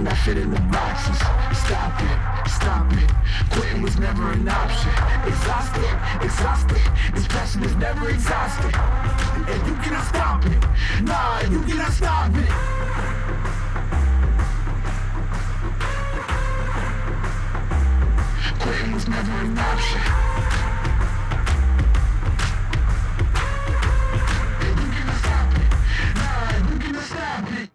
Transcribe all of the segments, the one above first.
and I fit in the boxes. Stop it, quitting was never an option. Exhausted, this passion is never exhausted. And you cannot stop it, nah, you cannot stop it. Quitting was never an option. And you cannot stop it, nah, you cannot stop it.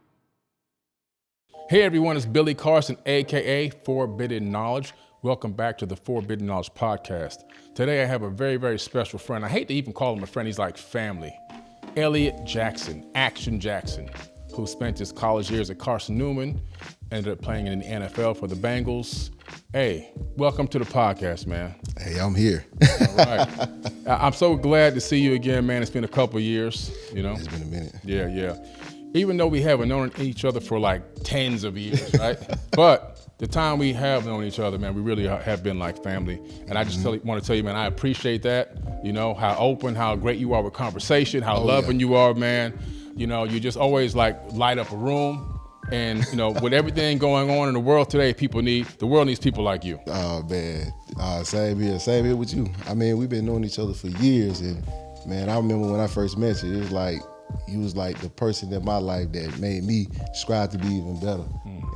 Hey everyone, it's Billy Carson, aka 4bidden Knowledge. Welcome back to the 4bidden Knowledge podcast. Today I have a very, very special friend. I hate to even call him a friend, he's like family. Elliette Jackson, Action Jackson, who spent his college years at Carson Newman, ended up playing in the NFL for the Bengals. Hey, welcome to the podcast, man. Hey, I'm here. All right. I'm so glad to see you again, man. It's been a couple of years, you know? It's been a minute. Yeah. Even though we haven't known each other for like tens of years, right? But the time we have known each other, man, we really have been like family. And I just want to tell you, man, I appreciate that. You know, how open, how great you are with conversation, how loving you are, man. You know, you just always like light up a room. And, you know, with everything going on in the world today, the world needs people like you. Oh, man. Same here with you. I mean, we've been knowing each other for years. And, man, I remember when I first met you, it was like, you was like the person in my life that made me strive to be even better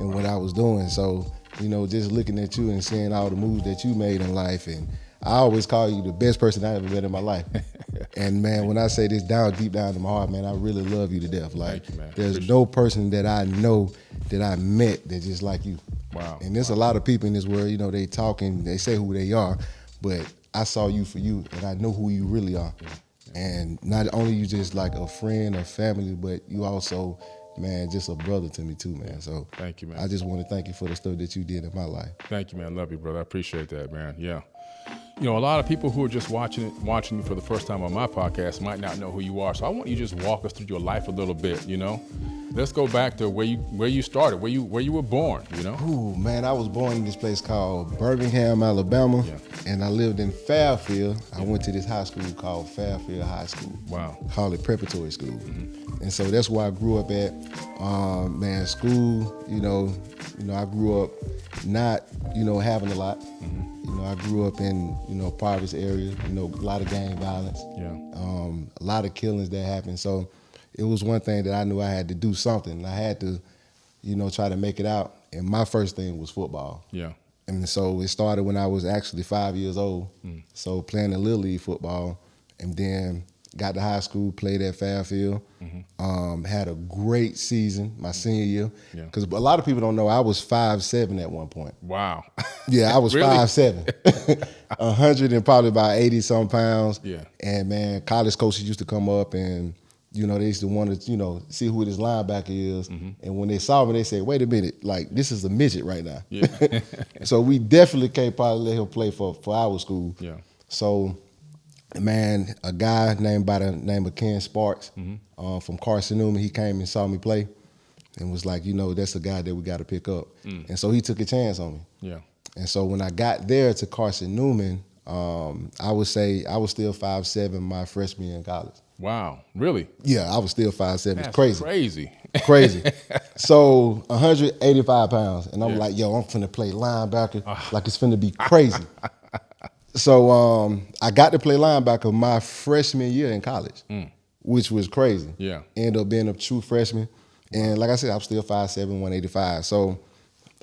in what I was doing. So, you know, just looking at you and seeing all the moves that you made in life, and I always call you the best person I ever met in my life. And man, when I say this deep down in my heart, man, I really love you to death. Like, you, man. There's no person that I know that I met that's just like you. Wow. And there's a lot of people in this world, you know, they talk and they say who they are, but I saw you for you, and I know who you really are. Yeah. And not only you just like a friend or family, but you also, man, just a brother to me too, man. So thank you, man. I just want to thank you for the stuff that you did in my life. Thank you, man. Love you, brother. I appreciate that, man. Yeah. You know, a lot of people who are just watching me for the first time on my podcast might not know who you are. So I want you to just walk us through your life a little bit, you know? Let's go back to where you started, where you were born, you know? Ooh, man, I was born in this place called Birmingham, Alabama, and I lived in Fairfield. I went to this high school called Fairfield High School. Wow. Call it preparatory school. And so that's where I grew up at. Man, school, you know, I grew up not, having a lot. You know, I grew up in, poverty areas, a lot of gang violence. Yeah. A lot of killings that happened. So it was one thing that I knew I had to do something. I had to, try to make it out. And my first thing was football. Yeah. And so it started when I was actually 5 years old. So playing the Little League football, and then got to high school, played at Fairfield. Had a great season my senior year. Because a lot of people don't know I was 5'7" at one point. Wow. Yeah, I was Really? 5'7", 100 and probably about 80 some pounds. Yeah. And man, college coaches used to come up and they used to want to, see who this linebacker is. And when they saw me, they said, wait a minute, like, this is a midget right now. Yeah. So we definitely can't probably let him play for our school. Yeah. So, man, a guy by the name of Ken Sparks from Carson Newman, he came and saw me play and was like, that's a guy that we got to pick up. And so he took a chance on me. Yeah. And so when I got there to Carson Newman, I would say I was still 5'7" my freshman year in college. Wow. Really? Yeah, I was still 5'7". That's It's crazy. Crazy. So 185 pounds. And I'm like, yo, I'm finna play linebacker like it's finna be crazy. So I got to play linebacker my freshman year in college, which was crazy. Yeah. Ended up being a true freshman. And like I said, I'm still 5'7", 185. So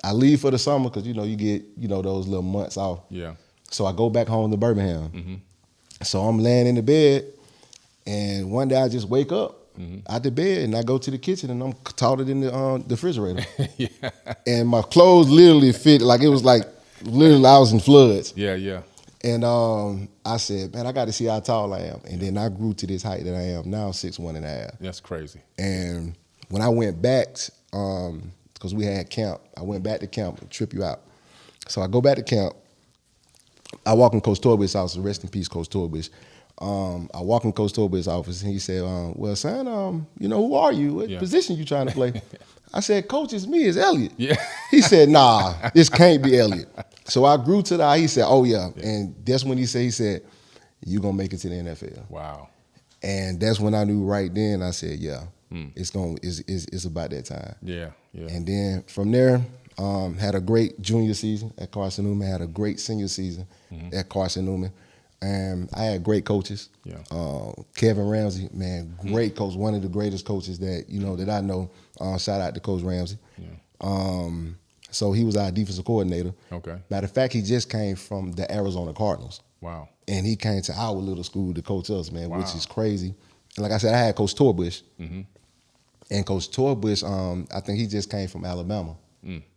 I leave for the summer because, you get, those little months off. Yeah. So I go back home to Birmingham. So I'm laying in the bed, and one day I just wake up out the bed, and I go to the kitchen, and I'm tossed in the refrigerator. Yeah. And my clothes literally fit, like it was like literally I was in floods. Yeah. And I said, man, I got to see how tall I am. And then I grew to this height that I am now, 6'1.5". That's crazy. And when I went back, because we had camp, I went back to camp to trip you out. So I go back to camp. I walk in Coach Torbich's house. Rest in peace, Coach Torbich. I walk in Coach Torbich's office, and he said, well, son, who are you? What position you trying to play? I said, Coach, it's me. It's Elliette. Yeah. He said, nah, this can't be Elliette. So I grew to the eye. He said, oh, yeah. And that's when he said, you're going to make it to the NFL. Wow. And that's when I knew right then. I said, yeah, it's about that time. Yeah. And then from there, Had a great junior season at Carson Newman. Had a great senior season at Carson Newman. And I had great coaches. Yeah. Kevin Ramsey, man, great coach. One of the greatest coaches that that I know. Shout out to Coach Ramsey. Yeah. So he was our defensive coordinator. Okay. Matter of fact, he just came from the Arizona Cardinals. Wow. And he came to our little school to coach us, man, Wow. which is crazy. And like I said, I had Coach Torbush. And Coach Torbush, I think he just came from Alabama,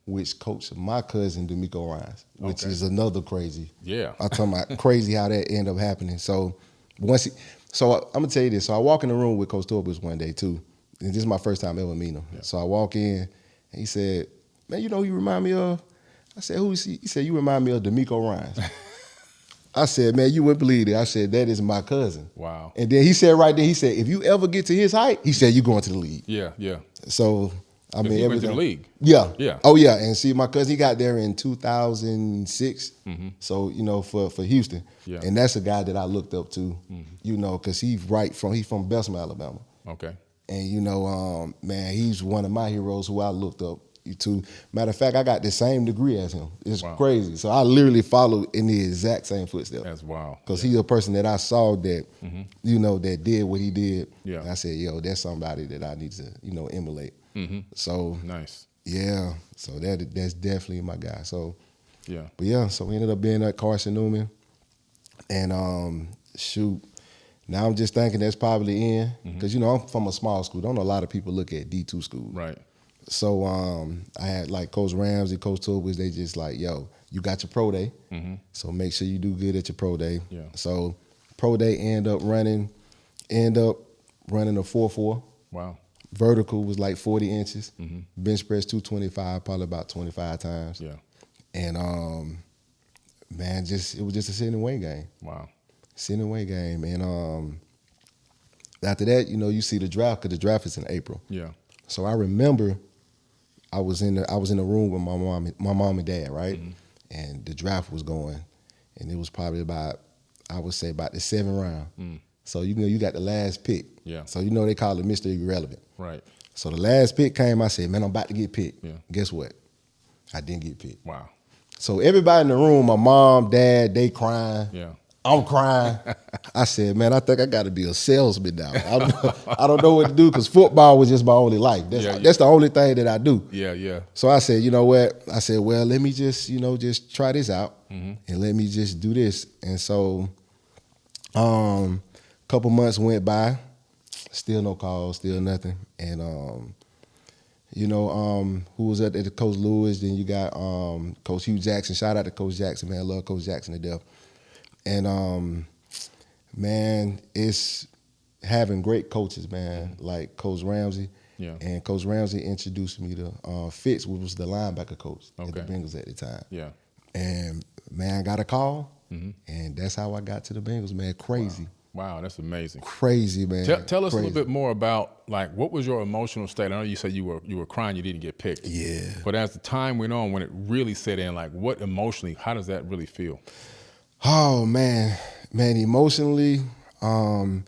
which coached my cousin, D'Amico Rines, which is another crazy. Yeah. I'm talking about crazy how that ended up happening. So I'm going to tell you this. So I walk in the room with Coach Torbush one day, too. And this is my first time ever meeting him. Yeah. So I walk in, and he said, man, you know who you remind me of? I said, who is he? He said, you remind me of D'Amico Rines. I said, man, you wouldn't believe it. I said, that is my cousin. Wow. And then he said right there, he said, if you ever get to his height, he said, you're going to the league. Yeah, yeah. So, I mean, he went to the league. Yeah. Yeah. Oh, yeah. And see, my cousin, he got there in 2006. So, for Houston. Yeah. And that's a guy that I looked up to, because he's from Bessemer, Alabama. Okay. And, man, he's one of my heroes who I looked up to. Matter of fact, I got the same degree as him. It's crazy. So I literally followed in the exact same footsteps. That's wild. Because he's a person that I saw that, that did what he did. Yeah. And I said, yo, that's somebody that I need to, emulate. So nice. Yeah. So that's definitely my guy. So yeah. But yeah, so we ended up being at Carson Newman. And now I'm just thinking that's probably the end. Because I'm from a small school. Don't know a lot of people look at D2 schools. Right. So I had like Coach Ramsey, Coach Torbush, they just like, yo, you got your pro day. So make sure you do good at your pro day. Yeah. So pro day end up running a 4.4. Wow. Vertical was like 40 inches. Bench press 225, probably about 25 times. Yeah. And man, it was just a sitting weight game. Wow. Sitting weight game. And after that, you see the draft, because the draft is in April. Yeah. So I remember I was in the room with my mom and dad, right? And the draft was going, and it was probably about the 7th round. So you got the last pick. Yeah. So they call it Mr. Irrelevant. Right. So the last pick came, I said, man, I'm about to get picked. Yeah. Guess what? I didn't get picked. Wow. So everybody in the room, my mom, dad, they crying. Yeah. I'm crying. I said, man, I think I got to be a salesman now. I don't know what to do, because football was just my only life. That's the only thing that I do. Yeah, yeah. So I said, you know what? I said, well, let me just, just try this out, and let me just do this. And so a couple months went by, still no calls, still nothing. And, who was at the Coach Lewis, then you got Coach Hugh Jackson. Shout out to Coach Jackson, man. I love Coach Jackson to death. And, man, it's having great coaches, man, like Coach Ramsey. Yeah. And Coach Ramsey introduced me to Fitz, which was the linebacker coach at the Okay. Bengals at the time. Yeah. And, man, I got a call, and that's how I got to the Bengals, man. Crazy. Wow, that's amazing. Crazy, man. Tell us Crazy. a little bit more about, like, what was your emotional state? I know you said you were crying you didn't get picked. Yeah. But as the time went on, when it really set in, like, what emotionally, how does that really feel? Oh, man, emotionally, you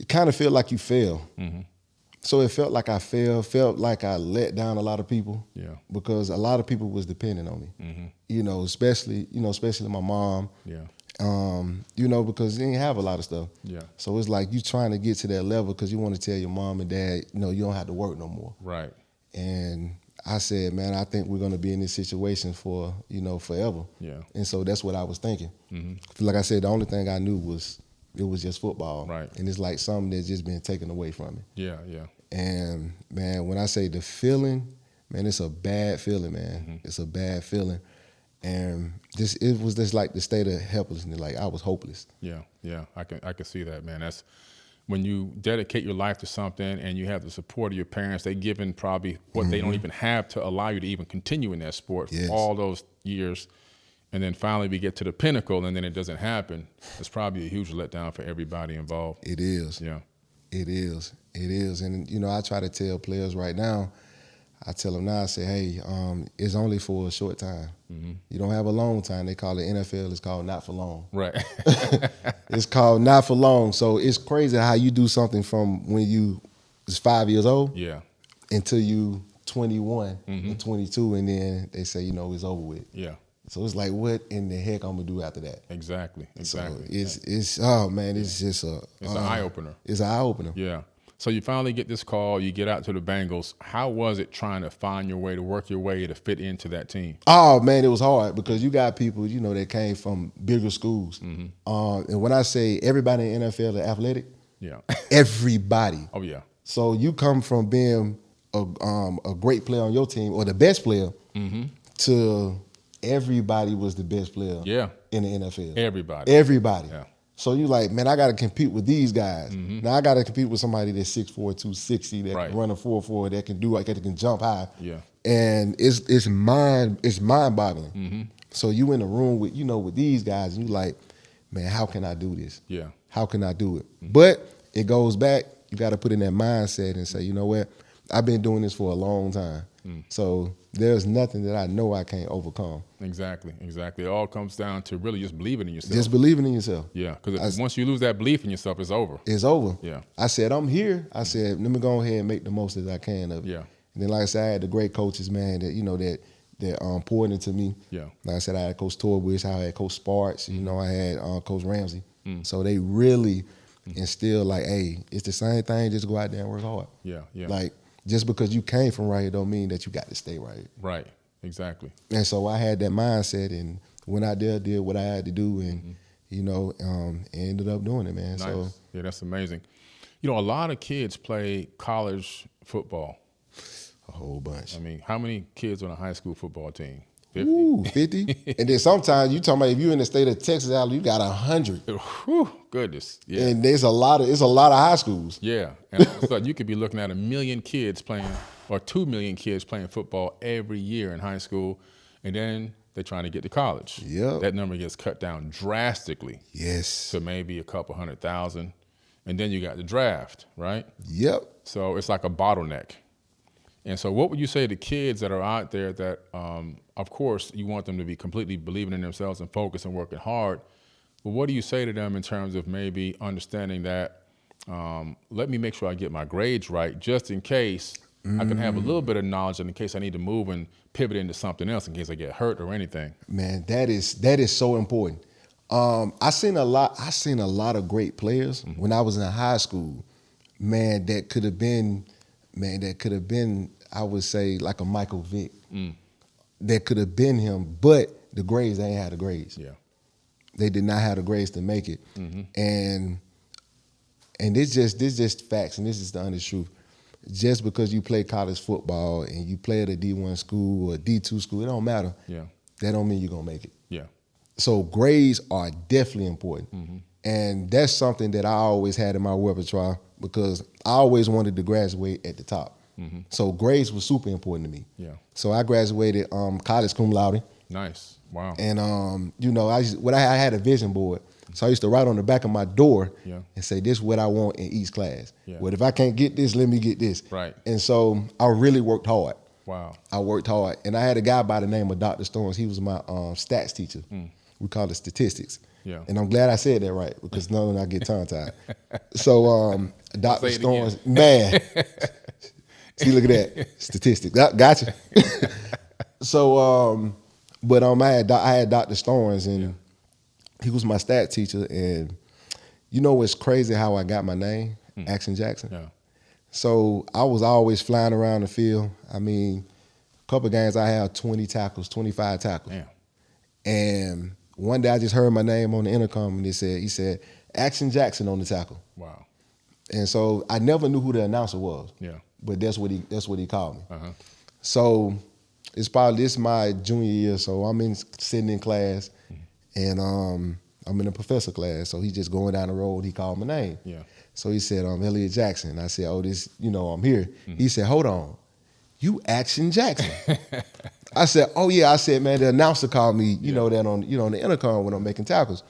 kind of feel like you fail. So it felt like I failed, felt like I let down a lot of people. Yeah. Because a lot of people was depending on me. Especially my mom. Yeah. Because they didn't have a lot of stuff. Yeah. So it's like you trying to get to that level because you want to tell your mom and dad, you don't have to work no more. Right. And I said, man, I think we're going to be in this situation for, forever. Yeah. And so that's what I was thinking. Like I said, the only thing I knew was it was just football. Right. And it's like something that's just been taken away from me. Yeah, yeah. And, man, when I say the feeling, man, it's a bad feeling, man. It's a bad feeling. And it was just like the state of helplessness. Like I was hopeless. Yeah, yeah. I can see that, man. That's when you dedicate your life to something and you have the support of your parents. They given probably what they don't even have to allow you to even continue in that sport for all those years. And then finally we get to the pinnacle and then it doesn't happen. It's probably a huge letdown for everybody involved. It is. Yeah. It is. It is. And, I try to tell players right now, I tell them now, I say, hey, it's only for a short time. You don't have a long time. They call it NFL, it's called not for long. Right. It's called not for long. So it's crazy how you do something from when you was 5 years old Yeah. until you 21 and 22, and then they say, it's over with. Yeah. So it's like, what in the heck I'm gonna do after that? Exactly. So it's oh man, it's just it's an eye opener. It's an eye opener. Yeah. So you finally get this call. You get out to the Bengals. How was it trying to find your way, to work your way to fit into that team? Oh man, it was hard because you got people, that came from bigger schools. And when I say everybody in the NFL is athletic, Yeah. everybody. Oh yeah. So you come from being a great player on your team or the best player to everybody was the best player in the NFL. Everybody. Yeah. So you like, man, I got to compete with these guys. Now I got to compete with somebody that's 6'4", 260 that can run a 4.4, that can do like that can jump high. Yeah. And it's mind boggling. So you in a room with with these guys and you like, man, how can I do this? Yeah. How can I do it? But it goes back. You got to put in that mindset and say, you know what? I've been doing this for a long time. So there's nothing that I know I can't overcome. Exactly. It all comes down to really just believing in yourself. Just believing in yourself. Yeah, because once you lose that belief in yourself, it's over. It's over. Yeah. I said, I'm here. I said, let me go ahead and make the most that I can of it. Yeah. And then, like I said, I had the great coaches, man, that poured into me. Yeah. Like I said, I had Coach Torwich, I had Coach Sparks, I had Coach Ramsey. So they really instilled like, hey, it's the same thing, just go out there and work hard. Yeah. Like, just because you came from right here don't mean that you got to stay right. Right. Exactly. And so I had that mindset and went out there, did what I had to do, and ended up doing it, man. Nice. So yeah, that's amazing. A lot of kids play college football. a whole bunch. I mean, how many kids on a high school football team? 50? Ooh, 50. And then sometimes you talking about if you're in the state of Texas, you got 100. Whew, goodness. Yeah. And it's a lot of high schools. Yeah. And all of a sudden you could be looking at 1 million kids playing, or 2 million kids playing football every year in high school, and then they're trying to get to college. Yep. That number gets cut down drastically. Yes. To maybe a couple 100,000. And then you got the draft, right? Yep. So it's like a bottleneck. And so what would you say to kids that are out there that, of course, you want them to be completely believing in themselves and focused and working hard, but what do you say to them in terms of maybe understanding that, let me make sure I get my grades right just in case I can have a little bit of knowledge and in case I need to move and pivot into something else in case I get hurt or anything? Man, that is so important. I seen a lot of great players when I was in high school, man, that could have been, I would say, like a Michael Vick. That could have been him, but the grades, they ain't had the grades. Yeah. They did not have the grades to make it. And this just facts, and this is the honest truth. Just because you play college football and you play at a D1 school or a D2 school, it don't matter. Yeah. That don't mean you're gonna make it. Yeah. So grades are definitely important. And that's something that I always had in my repertoire because I always wanted to graduate at the top. So grades was super important to me. Yeah. So I graduated college cum laude. Nice. Wow. And I had a vision board. So I used to write on the back of my door and say, this is what I want in each class. Yeah. But if I can't get this, let me get this. Right. And so I really worked hard. Wow. I worked hard. And I had a guy by the name of Dr. Storms. He was my stats teacher. We call it statistics. Yeah. And I'm glad I said that right because no, I get tongue-tied. So Dr. Storms, man. See, look at that. Statistics. Gotcha. So, I had Dr. Storms, and he was my stat teacher. And it's crazy how I got my name, Action Jackson. Yeah. So I was always flying around the field. I mean, a couple of games I had 20 tackles, 25 tackles. Damn. And one day I just heard my name on the intercom, and he said, Action Jackson on the tackle. Wow. And so I never knew who the announcer was. Yeah. But that's what he called me. So it's my junior year, so I'm sitting in class, and I'm in a professor class. So he's just going down the road. He called my name. Yeah. So he said, Elliette Jackson. I said, oh, this, I'm here. He said, hold on, you Action Jackson. I said, oh yeah. I said, man, the announcer called me, that on the intercom when I'm making tackles.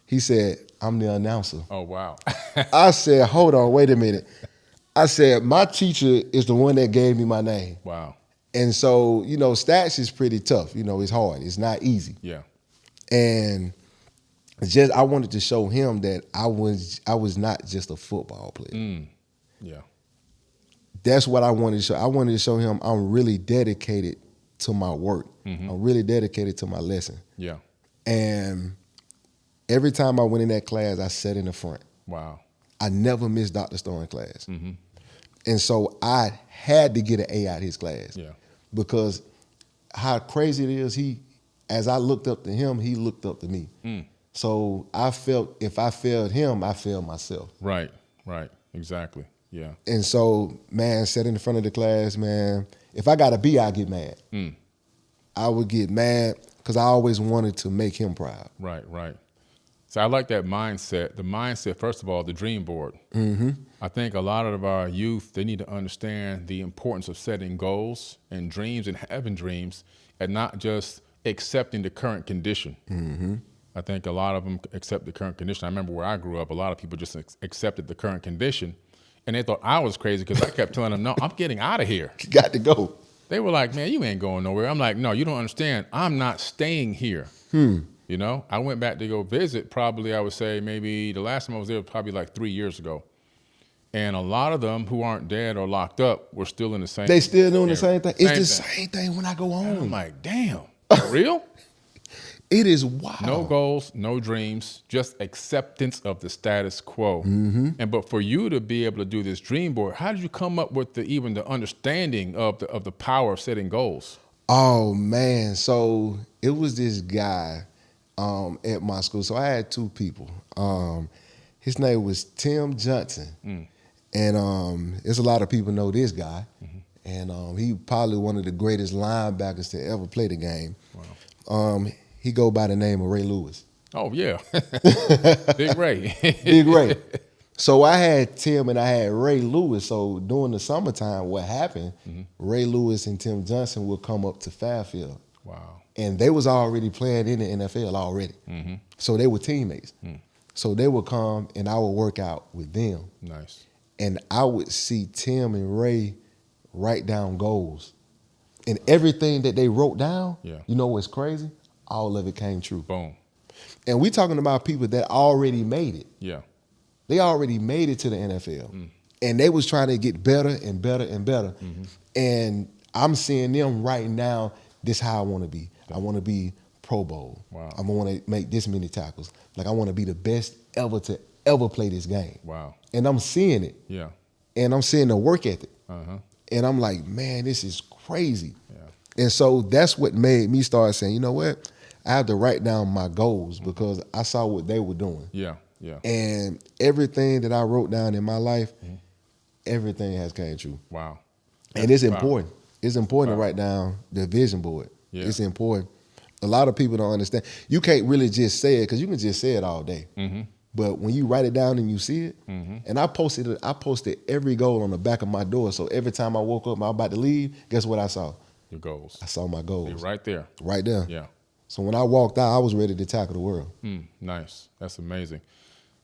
He said, I'm the announcer. Oh wow. I said, hold on, wait a minute. I said, my teacher is the one that gave me my name. Wow. And so, stats is pretty tough. It's hard. It's not easy. Yeah. And I wanted to show him that I was not just a football player. Yeah. that's what I wanted to show. I wanted to show him I'm really dedicated to my work. I'm really dedicated to my lesson. Yeah. And every time I went in that class, I sat in the front. Wow. I never missed Dr. Stone class. And so I had to get an A out his class. Yeah. Because how crazy it is, as I looked up to him, he looked up to me. So I felt if I failed him, I failed myself. Right. Exactly. Yeah. And so, man, sat in the front of the class, man. If I got a B, I'd get mad. I would get mad because I always wanted to make him proud. Right. So I like that mindset. The mindset, first of all, the dream board. I think a lot of our youth, they need to understand the importance of setting goals and dreams and having dreams and not just accepting the current condition. I think a lot of them accept the current condition. I remember where I grew up, a lot of people just accepted the current condition, and they thought I was crazy because I kept telling them, no, I'm getting out of here. You got to go. They were like, man, you ain't going nowhere. I'm like, no, you don't understand. I'm not staying here. You know, I went back to go visit probably, I would say maybe the last time I was there was probably like 3 years ago. And a lot of them who aren't dead or locked up were still in the same. They still doing the area. same thing. It's the same thing when I go home. And I'm like, damn, for real? It is wild. No goals, no dreams, just acceptance of the status quo. But for you to be able to do this dream board, how did you come up with even the understanding of the power of setting goals? Oh man, so it was this guy at my school. So I had two people. His name was Tim Johnson, and there's a lot of people know this guy, and he probably one of the greatest linebackers to ever play the game. Wow. He go by the name of Ray Lewis. Oh, yeah. Big Ray. Big Ray. So I had Tim and I had Ray Lewis. So during the summertime, what happened, Ray Lewis and Tim Johnson would come up to Fairfield. Wow. And they was already playing in the NFL already. So they were teammates. So they would come and I would work out with them. Nice. And I would see Tim and Ray write down goals. And everything that they wrote down, you know what's crazy? All of it came true. Boom. And we talking about people that already made it. Yeah. They already made it to the NFL. And they was trying to get better and better and better. And I'm seeing them right now, this is how I want to be. I want to be Pro Bowl. Wow. I want to make this many tackles. Like I want to be the best ever to ever play this game. Wow. And I'm seeing it. Yeah. And I'm seeing the work ethic. And I'm like, man, this is crazy. And so that's what made me start saying, you know what? I have to write down my goals because I saw what they were doing. Yeah. And everything that I wrote down in my life, everything has came true. Wow. And it's important. It's important to write down the vision board. Yeah. It's important. A lot of people don't understand. You can't really just say it because you can just say it all day. But when you write it down and you see it, and I posted every goal on the back of my door. So every time I woke up and I was about to leave, guess what I saw? Your goals. I saw my goals. You're right there. Right there. Yeah. So when I walked out, I was ready to tackle the world. Nice. That's amazing.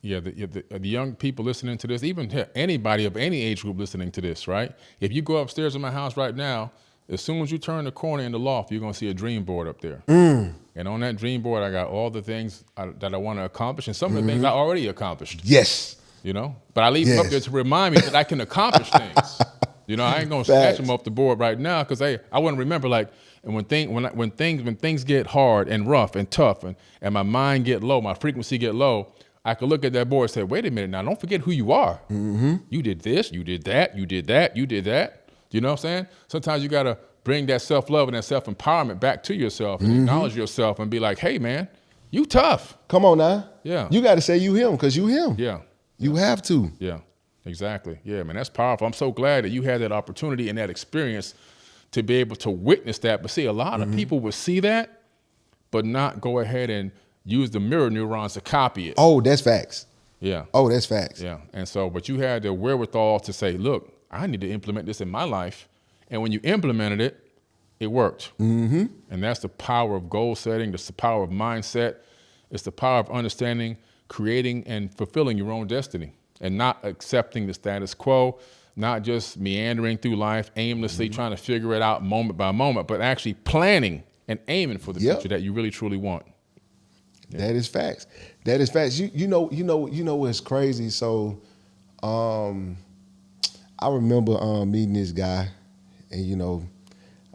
Yeah, the young people listening to this, even anybody of any age group listening to this, right? If you go upstairs in my house right now, as soon as you turn the corner in the loft, you're going to see a dream board up there. And on that dream board, I got all the things that I want to accomplish and some of the things I already accomplished. Yes. You know? But I leave them up there to remind me that I can accomplish things. You know, I ain't going to snatch them off the board right now because I want to remember, like, and when things get hard and rough and tough and my mind get low, my frequency get low, I could look at that board and say, wait a minute now, don't forget who you are. You did this, you did that, you did that, you did that. You know what I'm saying? Sometimes you got to bring that self-love and that self-empowerment back to yourself and acknowledge yourself and be like, hey, man, you tough. Come on now. Yeah. You got to say you him because you him. Yeah. You have to. Yeah, exactly. Yeah, man, that's powerful. I'm so glad that you had that opportunity and that experience to be able to witness that. But see, a lot of people would see that, but not go ahead and use the mirror neurons to copy it. Oh, that's facts. Yeah. Oh, that's facts. Yeah. And so, but you had the wherewithal to say, look, I need to implement this in my life. And when you implemented it, it worked. And that's the power of goal setting. That's the power of mindset. It's the power of understanding, creating, and fulfilling your own destiny and not accepting the status quo, not just meandering through life, aimlessly trying to figure it out moment by moment, but actually planning and aiming for the future that you really, truly want. Yeah. That is facts. That is facts. You know what's crazy? So I remember meeting this guy, and you know,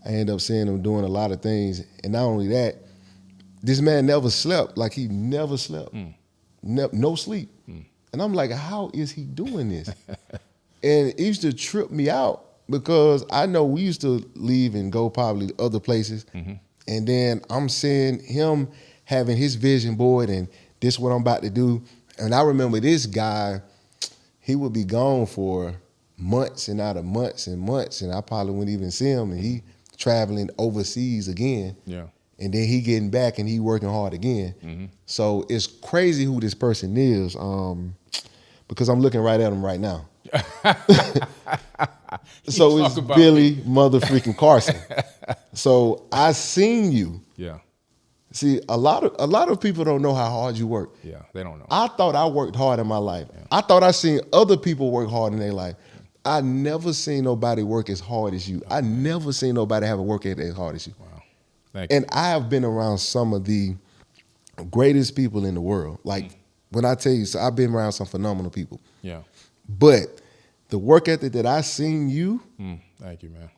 I ended up seeing him doing a lot of things, and not only that, this man never slept. Like he never slept, no sleep. And I'm like, how is he doing this? And it used to trip me out because I know we used to leave and go probably other places, and then I'm seeing him having his vision board and this what I'm about to do. And I remember this guy, he would be gone for months and out of months and months, and I probably wouldn't even see him, and he traveling overseas again. Yeah. And then he getting back and he working hard again. So it's crazy who this person is, because I'm looking right at him right now. So it's Billy motherfreaking Carson. So I seen you. Yeah. See, a lot of people don't know how hard you work. Yeah, they don't know. I thought I worked hard in my life. Yeah. I thought I seen other people work hard in their life. I never seen nobody work as hard as you. I never seen nobody have a work ethic as hard as you. Wow. Thank you. And I have been around some of the greatest people in the world. Like when I tell you, so I've been around some phenomenal people. Yeah. But the work ethic that I seen you, thank you, man.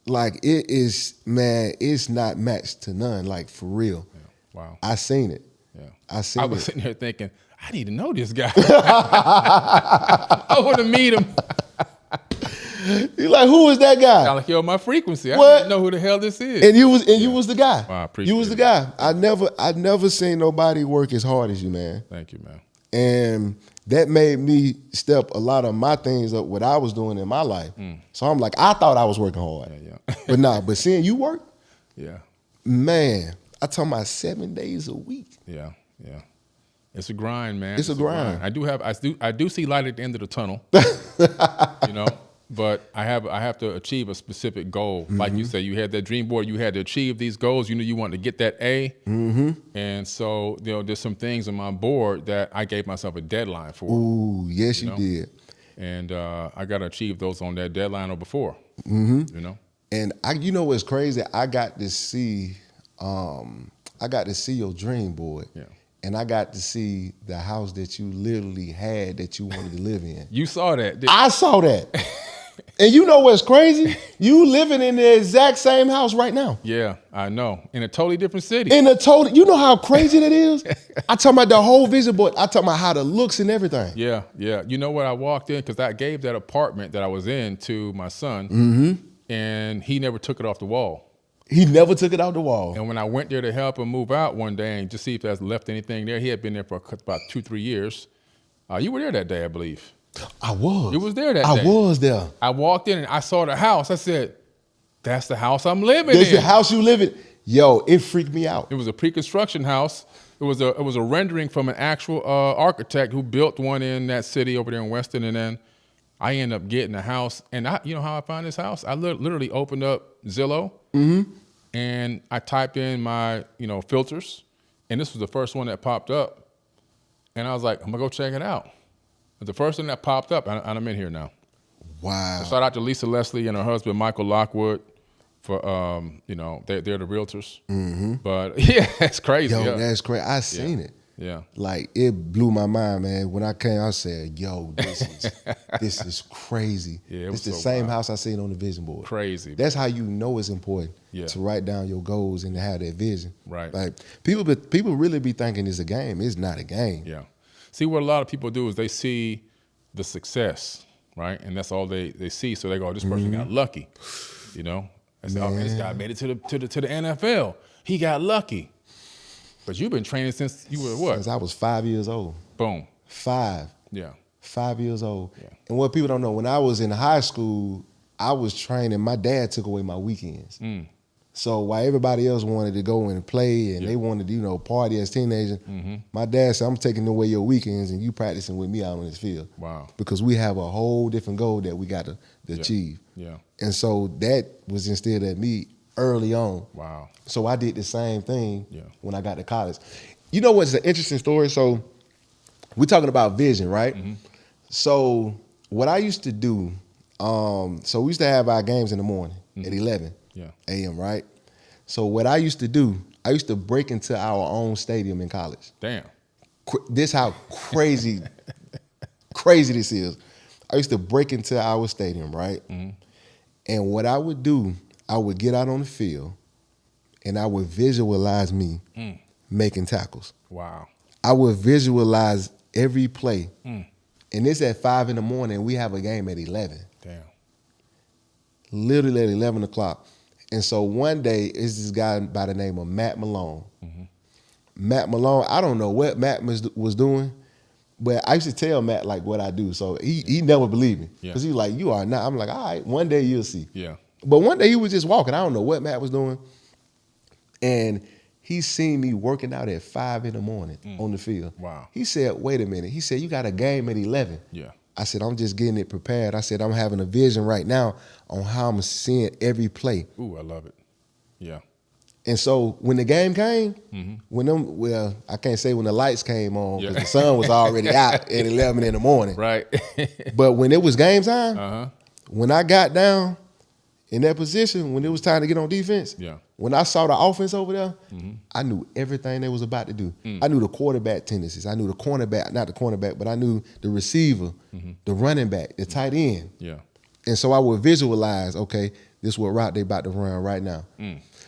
like it is, man, it's not matched to none. Like for real. Yeah. Wow. I seen it. Yeah. I seen it. I was sitting there thinking, I need to know this guy. I want to meet him. You're like, who is that guy? Sound like you're on my frequency. What? I didn't know who the hell this is. And you was the guy. Wow, I appreciate you was the it. guy. I never seen nobody work as hard as you, man. Thank you, man. And that made me step a lot of my things up, what I was doing in my life. So I'm like, I thought I was working hard. Yeah. But nah, but seeing you work, Yeah. man, I talking about 7 days a week. Yeah. Yeah. It's a grind, man. It's a grind. I do see light at the end of the tunnel. You know, but I have to achieve a specific goal. Like you said, you had that dream board. You had to achieve these goals. You knew you wanted to get that A. And so, you know, there's some things on my board that I gave myself a deadline for. Ooh, yes, you did. And I got to achieve those on that deadline or before. You know. And you know what's crazy? I got to see your dream board. Yeah. And I got to see the house that you literally had that you wanted to live in. You saw that. I saw that. And you know what's crazy? You living in the exact same house right now. Yeah, I know. In a totally different city. You know how crazy that is? I talking about the whole vision board. I talking about how the looks and everything. Yeah, yeah. You know what? I walked in because I gave that apartment that I was in to my son, and he never took it off the wall. He never took it out the wall. And when I went there to help him move out one day and just see if there's left anything there, he had been there for about 2-3 years. You were there that day, I believe. I was. You was there that day. I was there. I walked in and I saw the house. I said, that's the house I'm living That's in. the house you live in. Yo, it freaked me out. It was a pre-construction house. It was a rendering from an actual architect who built one in that city over there in Weston. And then I ended up getting a house. And you know how I found this house? I literally opened up Zillow. And I typed in my, filters, and this was the first one that popped up. And I was like, I'm gonna go check it out. And the first thing that popped up, and I'm in here now. Wow. So shout out to Lisa Leslie and her husband, Michael Lockwood, for, they're the realtors. But yeah, it's crazy. Yo, yeah. that's crazy. I seen it. Yeah. Like, it blew my mind, man. When I came, I said, yo, this is crazy. Yeah, it's the same house I seen on the vision board. Crazy. That's how you know it's important to write down your goals and to have that vision. Right. Like, people really be thinking it's a game. It's not a game. Yeah. See, what a lot of people do is they see the success, right? And that's all they see. So they go, this person got lucky, They say, oh, man, this guy made it to the NFL. He got lucky. But you've been training since you were what? Since I was 5 years old. Boom. 5. Yeah. 5 years old. Yeah. And what people don't know, when I was in high school, I was training. My dad took away my weekends. So while everybody else wanted to go and play and they wanted to, party as teenagers, my dad said, I'm taking away your weekends and you practicing with me out on this field. Wow. Because we have a whole different goal that we got to achieve. Yeah. And so that was instilled at me early on. Wow. So I did the same thing when I got to college. You know what's an interesting story? So we're talking about vision, right? So what I used to do, so we used to have our games in the morning at 11 a.m., right? So what I used to do, I used to break into our own stadium in college. Damn. This how crazy this is. I used to break into our stadium, right? And what I would do, I would get out on the field, and I would visualize me making tackles. Wow. I would visualize every play. And it's at 5 in the morning. We have a game at 11. Damn. Literally at 11 o'clock. And so one day, it's this guy by the name of Matt Malone. Matt Malone, I don't know what Matt was doing, but I used to tell Matt like what I do. So he never believed me. Because he's like, you are not. I'm like, all right, one day you'll see. Yeah. But one day he was just walking. I don't know what Matt was doing. And he seen me working out at 5 in the morning on the field. Wow. He said, wait a minute. He said, you got a game at 11. Yeah. I said, I'm just getting it prepared. I said, I'm having a vision right now on how I'm seeing every play. Ooh, I love it. Yeah. And so when the game came, I can't say when the lights came on because the sun was already out at 11 in the morning. Right. But when it was game time, when I got down in that position, when it was time to get on defense, when I saw the offense over there, I knew everything they was about to do. I knew the quarterback tendencies. I knew the cornerback, not the cornerback, but I knew the receiver, the running back, the tight end. Yeah. And so I would visualize, okay, this is what route they about to run right now.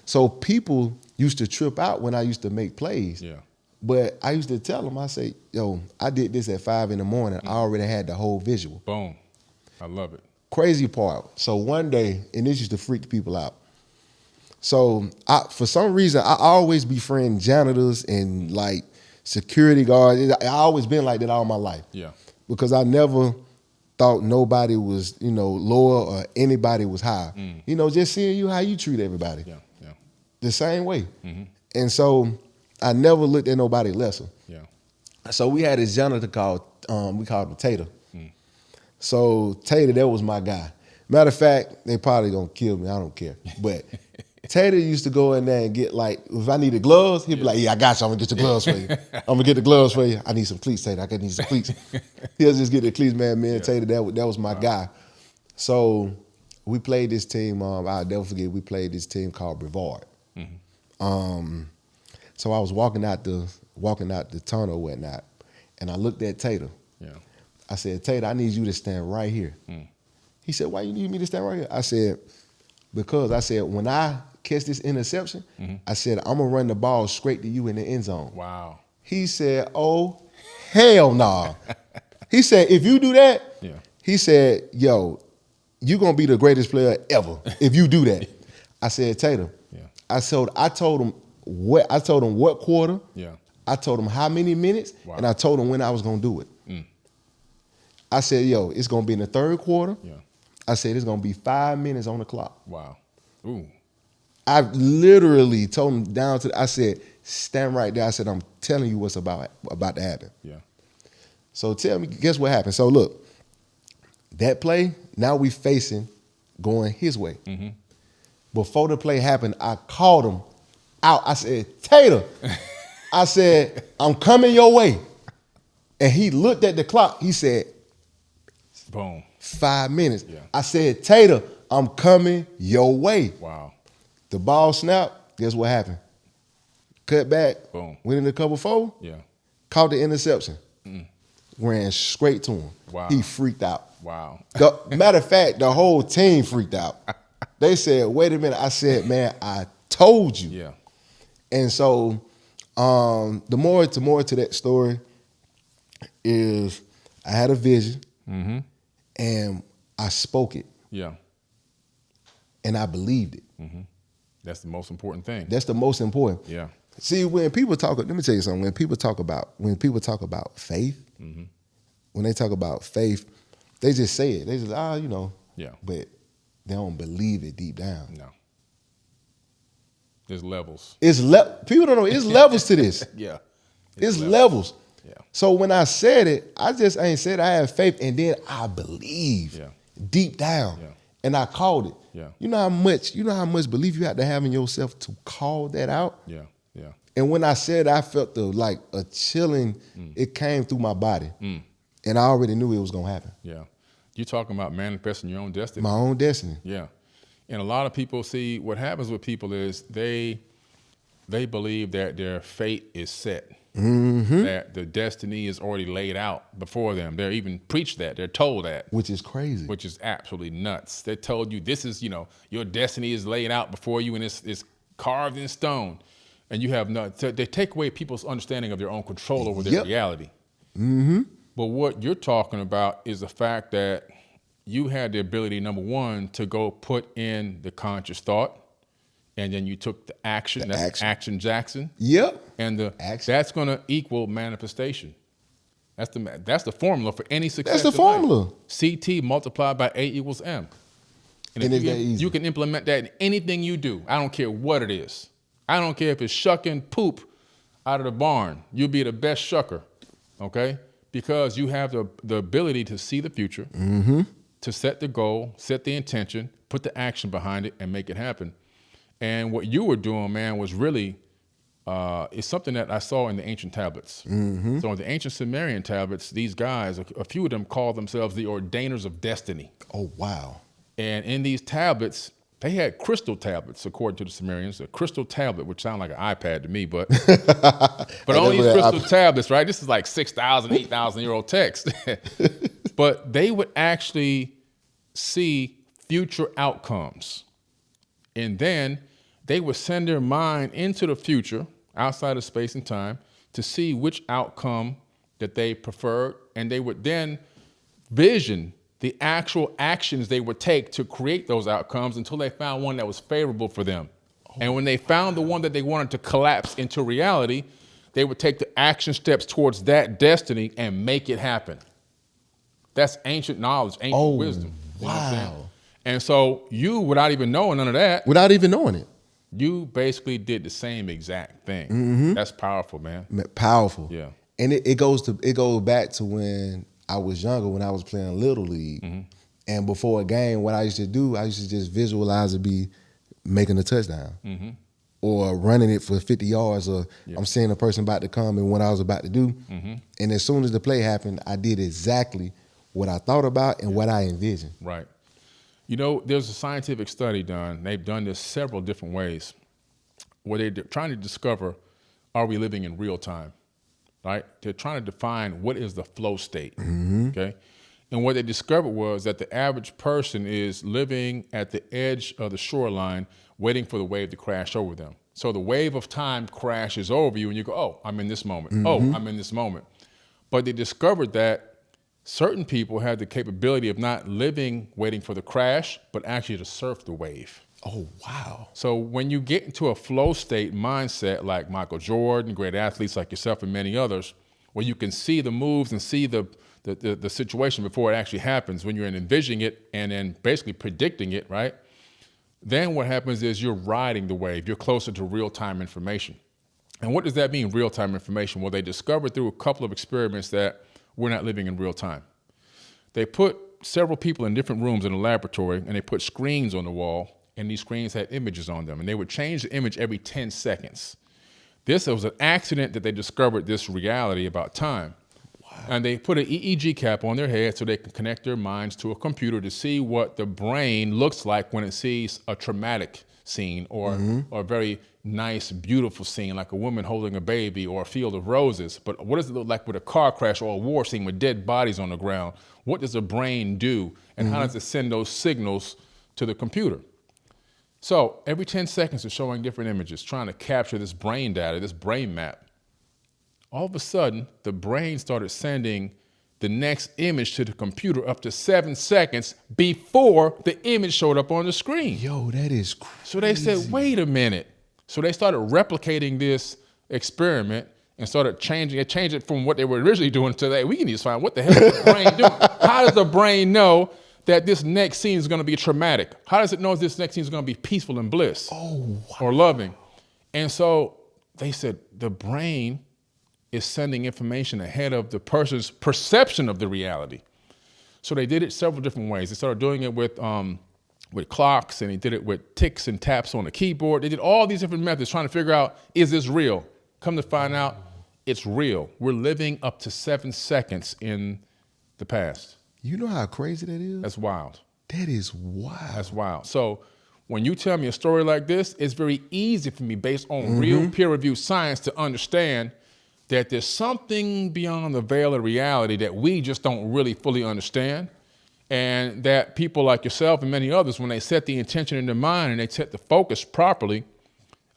So people used to trip out when I used to make plays. Yeah. But I used to tell them, I say, yo, I did this at 5 in the morning. I already had the whole visual. Boom. I love it. Crazy part. So one day, and this used to freak the people out. So for some reason, I always befriend janitors and like security guards. I always been like that all my life. Yeah. Because I never thought nobody was, lower or anybody was higher. Just seeing you how you treat everybody. Yeah. Yeah. The same way. And so I never looked at nobody lesser. Yeah. So we had this janitor called, we called him Tater. So Tater, that was my guy. Matter of fact, they probably gonna kill me. I don't care. But Tater used to go in there and get like, if I needed gloves, he'd be like, yeah, I got you. I'm gonna get the gloves for you. I'm gonna get the gloves for you. I need some cleats, Tater. I need some cleats. He'll just get the cleats, man. Me and Tater, that was my guy. So we played this team. I'll never forget. We played this team called Brevard. So I was walking out the tunnel or whatnot, and I looked at Tater. Yeah. I said, Tater, I need you to stand right here. He said, why you need me to stand right here? I said, because I said, when I catch this interception, I said, I'm going to run the ball straight to you in the end zone. Wow. He said, oh, hell no. Nah. He said, if you do that, he said, yo, you're going to be the greatest player ever if you do that. I said, Tater, I told him what quarter, I told him how many minutes, and I told him when I was going to do it. I said, yo, it's going to be in the third quarter. I said, it's going to be 5 minutes on the clock. Wow. Ooh. I literally told him down to, I said, stand right there. I said, I'm telling you what's about to happen. Yeah. So tell me, guess what happened? So look, that play, now we facing going his way. Before the play happened, I called him out. I said, Tater, I said, I'm coming your way. And he looked at the clock. He said, boom. 5 minutes. I said, Tater, I'm coming your way. Wow. The ball snapped. Guess what happened? Cut back. Boom. Went in the cover 4. Yeah. Caught the interception. Ran straight to him. Wow. He freaked out. Wow. Matter of fact, the whole team freaked out. They said, wait a minute. I said, man, I told you. Yeah. And so the more to that story is I had a vision and I spoke it. Yeah. And I believed it. That's the most important thing. That's the most important. Yeah. See, when people talk, let me tell you something. When people talk about faith, when they talk about faith, they just say it. They just, Yeah. But they don't believe it deep down. No. There's levels. People don't know. It's levels to this. Yeah. It's levels. Yeah. So when I said it, I just ain't said I have faith, and then I believe deep down, and I called it. Yeah. You know how much belief you have to have in yourself to call that out. Yeah. Yeah. And when I said it, I felt like a chilling. It came through my body, and I already knew it was gonna happen. Yeah. You're talking about manifesting your own destiny. My own destiny. Yeah. And a lot of people see what happens with people is they believe that their fate is set. that the destiny is already laid out before them. They're even preached that. They're told that. Which is crazy. Which is absolutely nuts. They're told you this is, your destiny is laid out before you and it's carved in stone. And you have no, so they take away people's understanding of their own control over their reality. But what you're talking about is the fact that you had the ability, number one, to go put in the conscious thought, and then you took the action. That's action Jackson. Yep. And that's going to equal manifestation. That's the formula for any success. That's the formula. CT multiplied by A equals M. And if you can implement that in anything you do, I don't care what it is. I don't care if it's shucking poop out of the barn. You'll be the best shucker, okay? Because you have the ability to see the future, to set the goal, set the intention, put the action behind it, and make it happen. And what you were doing, man, was really, it's something that I saw in the ancient tablets. So in the ancient Sumerian tablets, these guys, a few of them called themselves the ordainers of destiny. Oh, wow. And in these tablets, they had crystal tablets, according to the Sumerians. A crystal tablet, which sounds like an iPad to me, but on these crystal tablets, right? This is like 6,000, 8,000-year-old text. But they would actually see future outcomes. And then they would send their mind into the future, outside of space and time, to see which outcome that they preferred. And they would then vision the actual actions they would take to create those outcomes until they found one that was favorable for them. And when they found the one that they wanted to collapse into reality, they would take the action steps towards that destiny and make it happen. That's ancient knowledge, ancient wisdom. You know what I'm saying? And so you, without even knowing none of that. Without even knowing it. You basically did the same exact thing. That's powerful, man. Powerful. Yeah. And it goes back to when I was younger, when I was playing Little League. And before a game, what I used to do, I used to just visualize it be making a touchdown. Or running it for 50 yards, or I'm seeing a person about to come and what I was about to do. And as soon as the play happened, I did exactly what I thought about and what I envisioned. Right. You know, there's a scientific study done. They've done this several different ways where they're trying to discover, are we living in real time, right? They're trying to define what is the flow state, okay? And what they discovered was that the average person is living at the edge of the shoreline waiting for the wave to crash over them. So the wave of time crashes over you and you go, oh, I'm in this moment. Oh, I'm in this moment. But they discovered that certain people had the capability of not living waiting for the crash, but actually to surf the wave. Oh, wow. So when you get into a flow state mindset like Michael Jordan, great athletes like yourself and many others, where you can see the moves and see the situation before it actually happens, when you're envisioning it and then basically predicting it, right? Then what happens is you're riding the wave. You're closer to real-time information. And what does that mean, real-time information? Well, they discovered through a couple of experiments that we're not living in real time. They put several people in different rooms in a laboratory, and they put screens on the wall, and these screens had images on them, and they would change the image every 10 seconds. This was an accident that they discovered this reality about time. Wow. And they put an EEG cap on their head so they can connect their minds to a computer to see what the brain looks like when it sees a traumatic scene or a very nice, beautiful scene like a woman holding a baby or a field of roses. But what does it look like with a car crash or a war scene with dead bodies on the ground? What does the brain do, and how does it send those signals to the computer? So every 10 seconds, it's showing different images, trying to capture this brain data, this brain map. All of a sudden, the brain started sending the next image to the computer up to 7 seconds before the image showed up on the screen. Yo, that is crazy. So they said, wait a minute. So they started replicating this experiment and started changing it, changed it from what they were originally doing to that. We can just find what the hell is the brain doing? How does the brain know that this next scene is going to be traumatic? How does it know this next scene is going to be peaceful and bliss or loving? And so they said the brain is sending information ahead of the person's perception of the reality. So they did it several different ways. They started doing it with clocks, and they did it with ticks and taps on the keyboard. They did all these different methods trying to figure out, is this real? Come to find out, it's real. We're living up to 7 seconds in the past. You know how crazy that is? That's wild. That is wild. That's wild. So when you tell me a story like this, it's very easy for me, based on real peer-reviewed science, to understand that there's something beyond the veil of reality that we just don't really fully understand. And that people like yourself and many others, when they set the intention in their mind and they set the focus properly,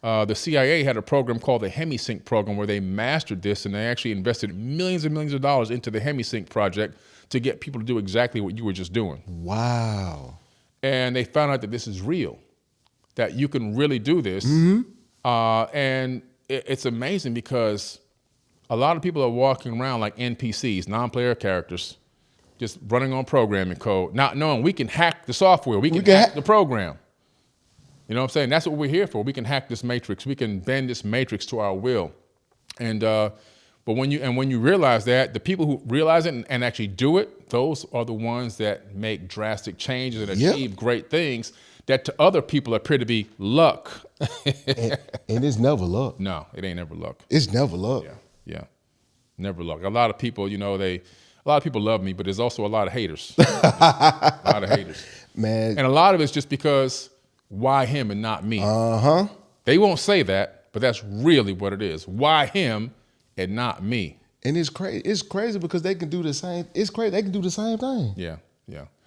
the CIA had a program called the HemiSync program where they mastered this, and they actually invested millions and millions of dollars into the HemiSync project to get people to do exactly what you were just doing. Wow. And they found out that this is real, that you can really do this. And it's amazing because a lot of people are walking around like NPCs, non-player characters, just running on programming code, not knowing we can hack the software, we can hack the program. You know what I'm saying? That's what we're here for. We can hack this matrix. We can bend this matrix to our will. And but when you realize that, the people who realize it and actually do it, those are the ones that make drastic changes and achieve great things that to other people appear to be luck. and it's never luck. No, it ain't never luck. It's never luck. Yeah, never luck. A lot of people, you know, a lot of people love me, but there's also a lot of haters. A lot of haters, man. And a lot of it's just because why him and not me? They won't say that, but that's really what it is. Why him and not me? And it's crazy. It's crazy because they can do the same. It's crazy. They can do the same thing. Yeah.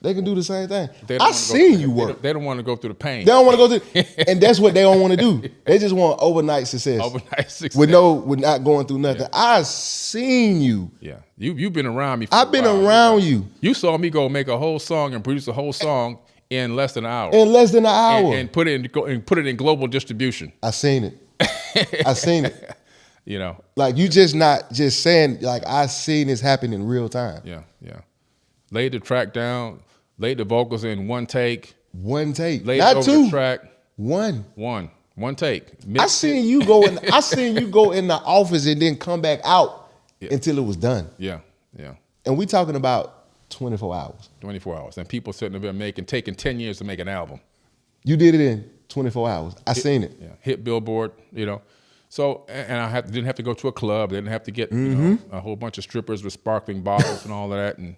They can do the same thing. I seen you work. They don't want to go through the pain. They don't want to go through, and that's what they don't want to do. They just want overnight success. Overnight success. With not going through nothing. I seen you. Yeah. You've been around me. I've been around you. You saw me go make a whole song and produce a whole song in less than an hour. In less than an hour. And put it in global distribution. I seen it. I seen it. You know. Like you just not just saying, like I seen this happen in real time. Yeah. Laid the track down, laid the vocals in one take. One take. Laid Not over two. The track. One take. I seen you go in the office and then come back out until it was done. Yeah. And we talking about 24 hours. 24 hours. And people sitting there taking 10 years to make an album. You did it in 24 hours. I seen it. Yeah. Hit Billboard, you know. So, and I didn't have to go to a club. Didn't have to get you know, a whole bunch of strippers with sparkling bottles and all of that and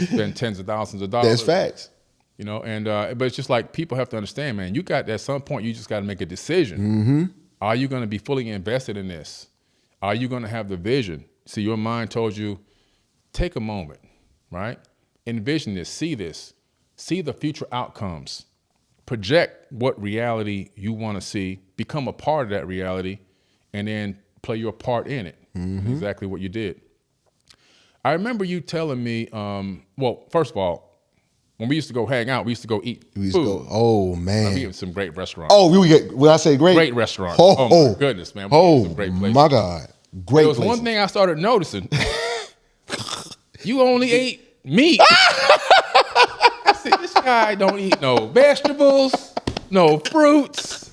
spend tens of thousands of dollars. That's facts. You know, and but it's just like people have to understand, man, you got at some point you just got to make a decision. Are you going to be fully invested in this? Are you going to have the vision? See, your mind told you, take a moment, right? Envision this, see the future outcomes, project what reality you want to see, become a part of that reality, and then play your part in it. Exactly what you did. I remember you telling me, well, first of all, when we used to go hang out, we used to go eat food. Oh, man. We had some great restaurants. Oh, when I say great? Great restaurants. Oh, my goodness, man. We some great places. My God. Great places. There was one thing I started noticing. You only ate meat. I said, this guy don't eat no vegetables, no fruits.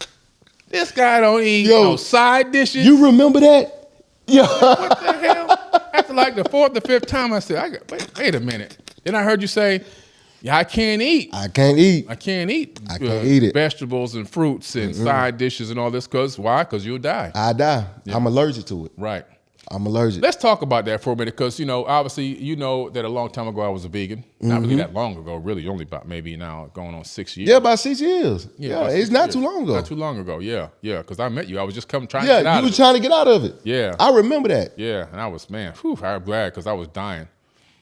This guy don't eat no side dishes. You remember that? Yeah. What the hell? After like the fourth or fifth time, I said, wait a minute. Then I heard you say, I can't eat. I can't eat. I can't eat it. Vegetables and fruits and side dishes and all this. Why? Because you'll die. I die. Yeah. I'm allergic to it. Right. I'm allergic. Let's talk about that for a minute because, you know, obviously, you know that a long time ago I was a vegan. Not really that long ago, really, only about maybe now going on 6 years. Yeah, about 6 years. Yeah, it's not too long ago. Not too long ago, yeah, because I met you. I was just trying to get out of it. Yeah, you were trying to get out of it. Yeah. I remember that. Yeah, and I was, I'm glad because I was dying.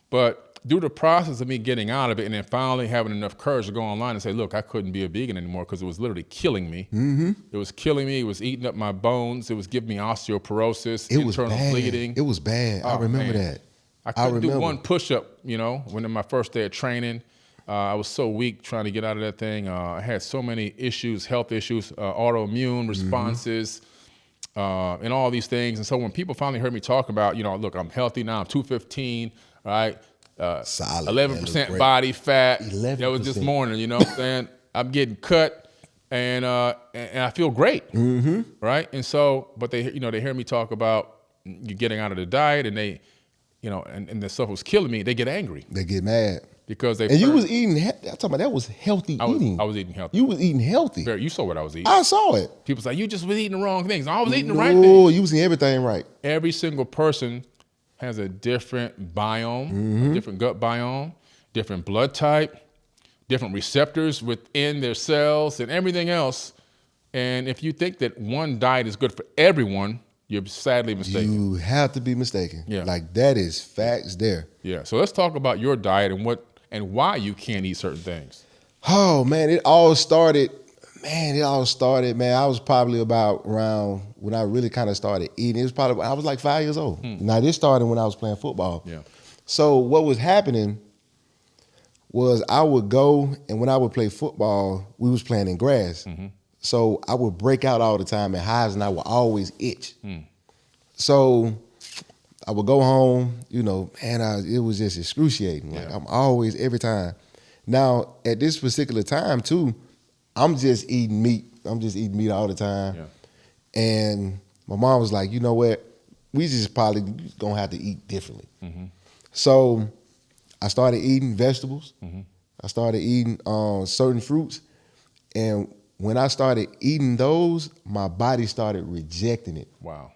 But through the process of me getting out of it and then finally having enough courage to go online and say, look, I couldn't be a vegan anymore because it was literally killing me. It was killing me. It was eating up my bones. It was giving me osteoporosis, internal bleeding. It was bad. I remember that. I couldn't do one push-up, you know, when in my first day of training. I was so weak trying to get out of that thing. I had so many issues, health issues, autoimmune responses, and all these things. And so when people finally heard me talk about, you know, look, I'm healthy now. I'm 215, right? Solid. 11% body fat. 11%. That was this morning, you know what I'm saying? I'm getting cut and I feel great, right? And so, but they hear me talk about you getting out of the diet and they, you know, and the stuff was killing me. They get angry. They get mad. Because they. And you was eating, I'm talking about that was healthy eating. I was eating healthy. You was eating healthy. You saw what I was eating. I saw it. People say, you just was eating the wrong things. I was eating the right things. things. You was eating everything right. Every single person has a different biome, a different gut biome, different blood type, different receptors within their cells and everything else. And if you think that one diet is good for everyone, You're sadly mistaken. You have to be mistaken. Yeah. Like that is facts there. Yeah. So let's talk about your diet and why you can't eat certain things. Oh man, it all started. Man, I was probably about around when I really kind of started eating. It was probably I was like 5 years old. Now this started when I was playing football. Yeah. So what was happening was I would go, and when I would play football, we was playing in grass. So I would break out all the time, and highs, and I would always itch. So I would go home, it was just excruciating. Like I'm always, every time. Now, at this particular time, too, I'm just eating meat. I'm just eating meat all the time. Yeah. And my mom was like, you know what? We just probably going to have to eat differently. So I started eating vegetables. I started eating certain fruits. And when I started eating those, my body started rejecting it. Wow.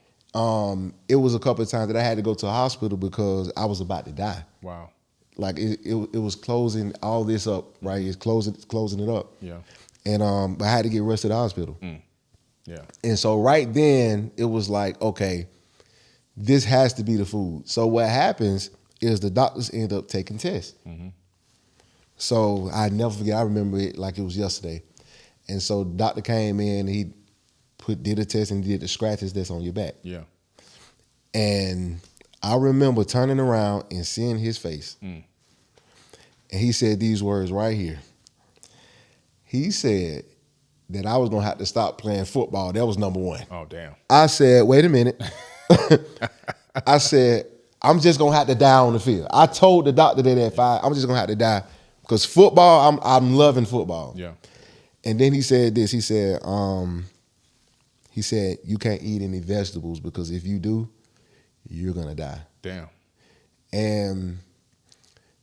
It was a couple of times that I had to go to a hospital because I was about to die. Wow. Like it was closing all this up, right? It's closing it up. Yeah. And I had to get rushed to the hospital. Yeah. And so right then it was like, okay, this has to be the food. So what happens is the doctors end up taking tests. So I never forget. I remember it like it was yesterday. And so the doctor came in, he did a test and did the scratches that's on your back. Yeah. And I remember turning around and seeing his face. And he said these words right here. He said that I was going to have to stop playing football. That was number one. Oh, damn. I said, wait a minute. I said, I'm just going to have to die on the field. I told the doctor that at 5, I'm just going to have to die. Because football, I'm loving football. Yeah. And then he said this. He said, you can't eat any vegetables because if you do, you're going to die. Damn. And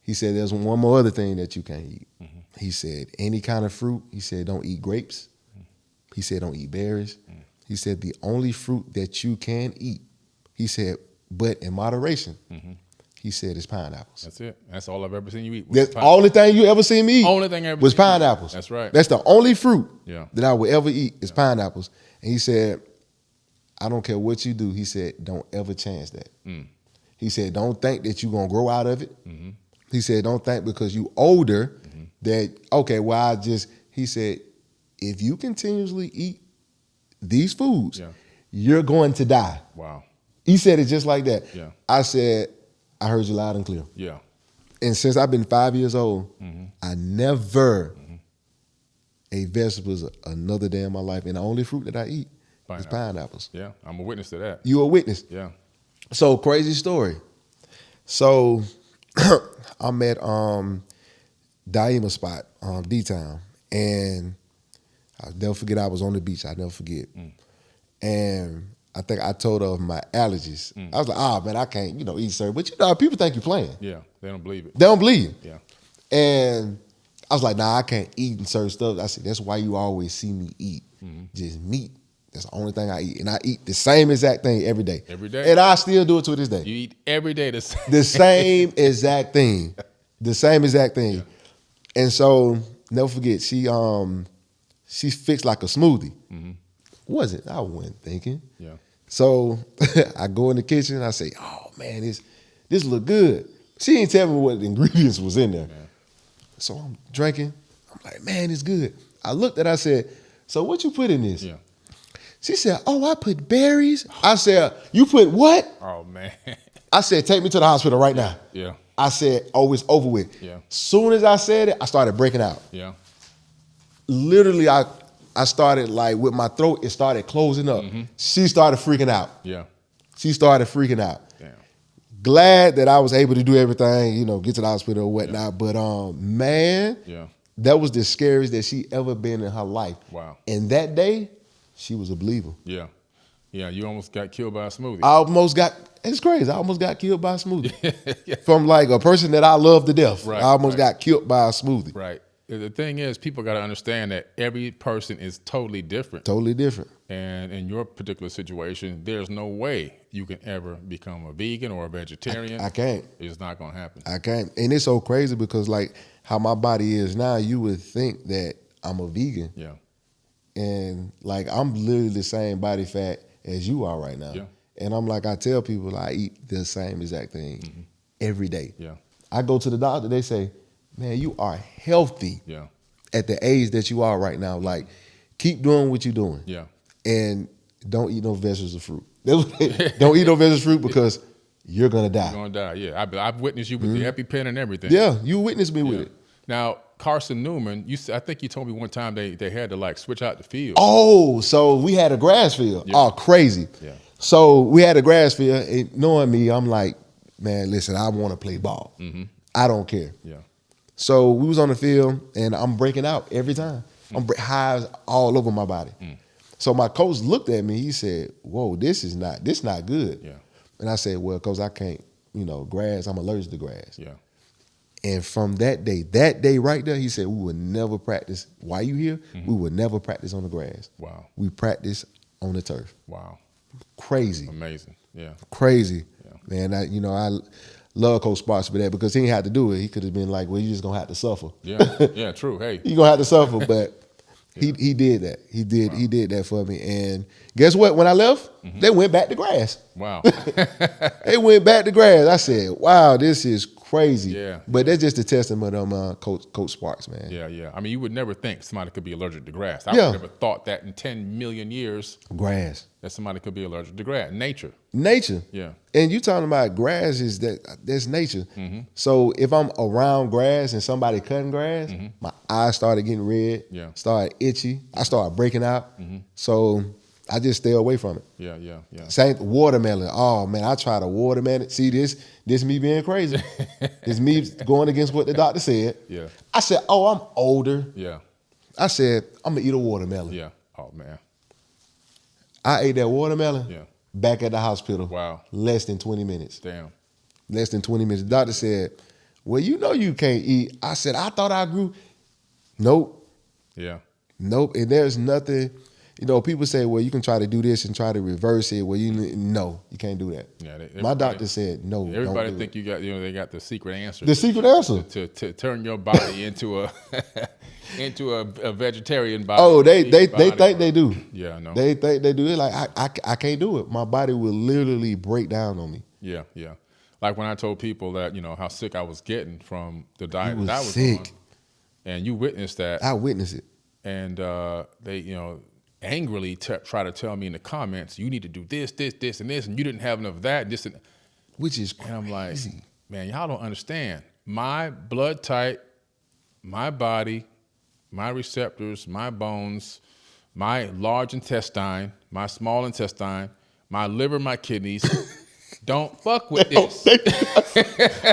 he said, there's one more other thing that you can't eat. He said, any kind of fruit. He said, don't eat grapes. He said, don't eat berries. He said, the only fruit that you can eat, he said, but in moderation, he said, is pineapples. That's it. That's all I've ever seen you eat. That's the only thing you ever seen me eat. Only thing I ever was seen you eat. pineapples. That's right. That's the only fruit Yeah. that I would ever eat is pineapples. And he said, I don't care what you do. He said, don't ever change that. He said, don't think that you're going to grow out of it. He said, don't think because you older that, okay, well, he said, if you continuously eat these foods, you're going to die. Wow. He said it just like that. Yeah. I said, I heard you loud and clear. Yeah. And since I've been 5 years old, I never ate vegetables another day in my life. And the only fruit that I eat is pineapples. Yeah. I'm a witness to that. You a witness. Yeah. So crazy story. So I'm at Daima spot, D-Town. And I'll never forget I was on the beach. I'll never forget. And I think I told her of my allergies. I was like, man, I can't, eat certain. But people think you're playing. Yeah. They don't believe it. They don't believe you. Yeah. And I was like, nah, I can't eat certain stuff. I said, that's why you always see me eat just meat. That's the only thing I eat. And I eat the same exact thing every day. Every day? And I still do it to this day. You eat every day the same. The same exact thing. The same exact thing. Yeah. And so, never forget, she fixed like a smoothie. Wasn't. I wasn't thinking. Yeah. So I go in the kitchen and I say, oh man, this look good. She didn't tell me what the ingredients was in there. Yeah. So I'm drinking. I'm like, man, it's good. I looked at it, I said, so what you put in this? Yeah. She said, oh, I put berries. I said, you put what? Oh, man. I said, take me to the hospital right now. Yeah. I said, oh, it's over with. Yeah. Soon as I said it, I started breaking out. Yeah. Literally, I started like with my throat, it started closing up. She started freaking out. Yeah. She started freaking out. Damn. Glad that I was able to do everything, get to the hospital or whatnot. Yeah. But man, that was the scariest that she ever been in her life. Wow. And that day, she was a believer. Yeah. Yeah, you almost got killed by a smoothie. It's crazy. I almost got killed by a smoothie. From like a person that I love to death. Right, I almost got killed by a smoothie. Right. The thing is, people got to understand that every person is totally different. Totally different. And in your particular situation, there's no way you can ever become a vegan or a vegetarian. I can't. It's not going to happen. I can't. And it's so crazy because like how my body is now, you would think that I'm a vegan. Yeah. And like I'm literally the same body fat as you are right now. Yeah. And I'm like, I tell people I eat the same exact thing every day. Yeah. I go to the doctor, they say, man, you are healthy Yeah. at the age that you are right now. Like, keep doing what you're doing. Yeah. And don't eat no vegetables or fruit. Don't eat no vegetables or fruit because you're going to die. You're gonna die. Yeah. I've witnessed you with the EpiPen and everything. Yeah, you witnessed me with it. Now, Carson Newman, I think you told me one time they had to like switch out the field. Oh, so we had a grass field. Yeah. Oh, crazy. Yeah. So we had a grass field, and knowing me, I'm like, man, listen, I want to play ball. I don't care. Yeah. So we was on the field, and I'm breaking out every time. I'm hives all over my body. So my coach looked at me. He said, "Whoa, this not good." Yeah. And I said, "Well, coach, I can't. Grass. I'm allergic to grass." Yeah. And from that day right there, he said, "We would never practice. While you here, we would never practice on the grass. Wow. We practice on the turf." Wow. Crazy. Amazing. Yeah. Crazy. Yeah. Man, I love Coach Sparks for that because he didn't have to do it. He could have been like, well, you just going to have to suffer. Yeah. Yeah, true. Hey. You're going to have to suffer, but he did that. He did that for me. And guess what? When I left, they went back to grass. Wow. They went back to grass. I said, wow, this is crazy. Yeah. But that's just a testament of Coach Sparks, man. Yeah, yeah. I mean, you would never think somebody could be allergic to grass. I Yeah. would never thought that in 10 million years Grass. that somebody could be allergic to grass. Nature. Nature. Yeah. And you talking about grass that's nature. So if I'm around grass and somebody cutting grass, my eyes started getting red, Yeah. started itchy, I started breaking out. So I just stay away from it. Yeah, yeah, yeah. Same watermelon. Oh man, I tried a watermelon. See this me being crazy. This me going against what the doctor said. Yeah. I said, oh, I'm older. Yeah. I said, I'm gonna eat a watermelon. Yeah. Oh man. I ate that watermelon. Yeah. Back at the hospital. Wow. Less than 20 minutes. Damn. Less than 20 minutes. The doctor said, well, you can't eat. I said, I thought I grew. Nope. Yeah. Nope. And there's nothing, people say, well, you can try to do this and try to reverse it. Well, no, you can't do that. Yeah. My doctor said, no, Everybody don't do think it. you got, they got the secret answer. The secret answer. To turn your body into a into a vegetarian body. Oh, they body. think they do. Yeah, I know. They think they do it. Like, I can't do it. My body will literally break down on me. Yeah, yeah. Like when I told people that, how sick I was getting from the diet You that I was was sick. on. And you witnessed that. I witnessed it. And they, angrily try to tell me in the comments, you need to do this, and this, and you didn't have enough of that, this, and Which is crazy. and I'm like, man, y'all don't understand. My blood type, my body, my receptors, my bones, my large intestine, my small intestine, my liver, my kidneys, don't fuck with this.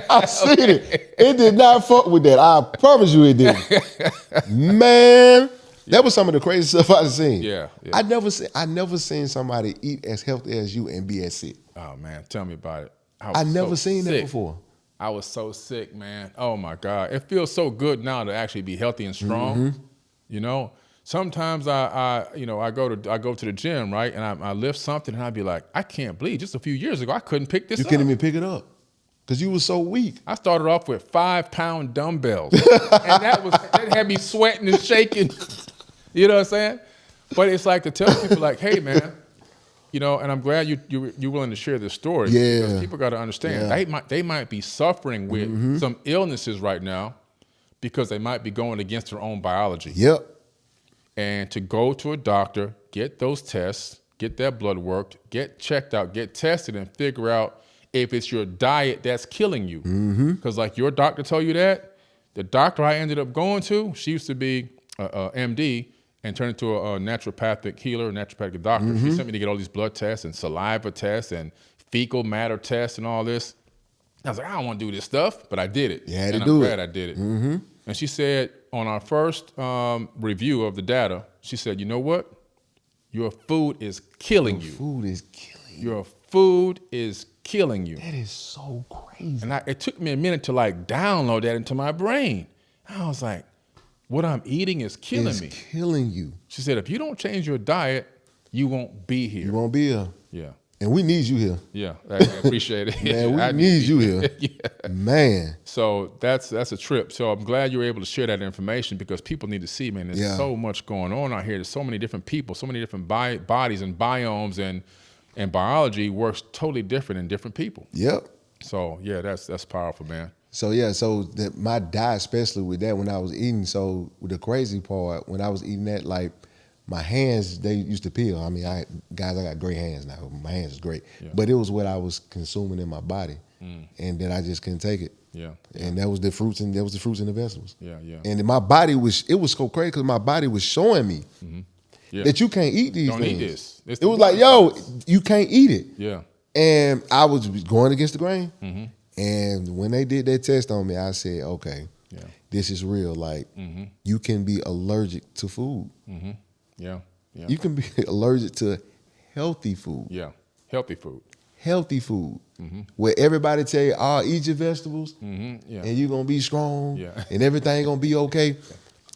I seen it. It did not fuck with that. I promise you it didn't. Man, that was some of the crazy stuff I've seen. Yeah, yeah. I never seen somebody eat as healthy as you and be as sick. Oh man, tell me about it. I never seen that before. I was so sick, man. Oh my God. It feels so good now to actually be healthy and strong. Sometimes I go to the gym, right? And I lift something and I'd be like, I can't believe just a few years ago I couldn't pick this up. You couldn't even pick it up because you were so weak. I started off with 5-pound dumbbells. And that had me sweating and shaking. You know what I'm saying? But it's like to tell people like, hey man, and I'm glad you're willing to share this story. Yeah. Because people got to understand they might be suffering with some illnesses right now because they might be going against their own biology. Yep. And to go to a doctor, get those tests, get that blood worked, get checked out, get tested, and figure out if it's your diet that's killing you. Because like your doctor told you that, the doctor I ended up going to, she used to be a MD and turned into a naturopathic healer, a naturopathic doctor. She sent me to get all these blood tests and saliva tests and fecal matter tests and all this. I was like, I don't want to do this stuff, but I did it. You had to and do I'm it. glad I did it. And she said, on our first review of the data, she said, you know what? Your food is killing you. Food is killing you. Your food is killing you. That is so crazy. And it took me a minute to like download that into my brain. I was like, what I'm eating is killing me. Killing you. She said, if you don't change your diet, you won't be here. You won't be here. Yeah. And we need you here. Yeah, I appreciate it. Man, we I need you here. Yeah. Man. So that's a trip. So I'm glad you were able to share that information because people need to see, man, there's so much going on out here. There's so many different people, so many different bodies and biomes and And biology works totally different in different people. Yep. So yeah, that's powerful, man. So yeah, my diet, especially with that when I was eating. So the crazy part, when I was eating that, like my hands, they used to peel. I mean, I got great hands now. My hands is great, but it was what I was consuming in my body, and then I just couldn't take it. Yeah. And that was the fruits and the vegetables. Yeah. And my body was so crazy because my body was showing me that you can't eat these Don't things. eat this. It was like, yo, you can't eat it. Yeah. And I was going against the grain. And when they did that test on me, I said, okay, this is real. Like, you can be allergic to food. Yeah. You can be allergic to healthy food. Yeah. Healthy food. Healthy food. Where everybody tell you, eat your vegetables, and you're going to be strong, and everything going to be okay.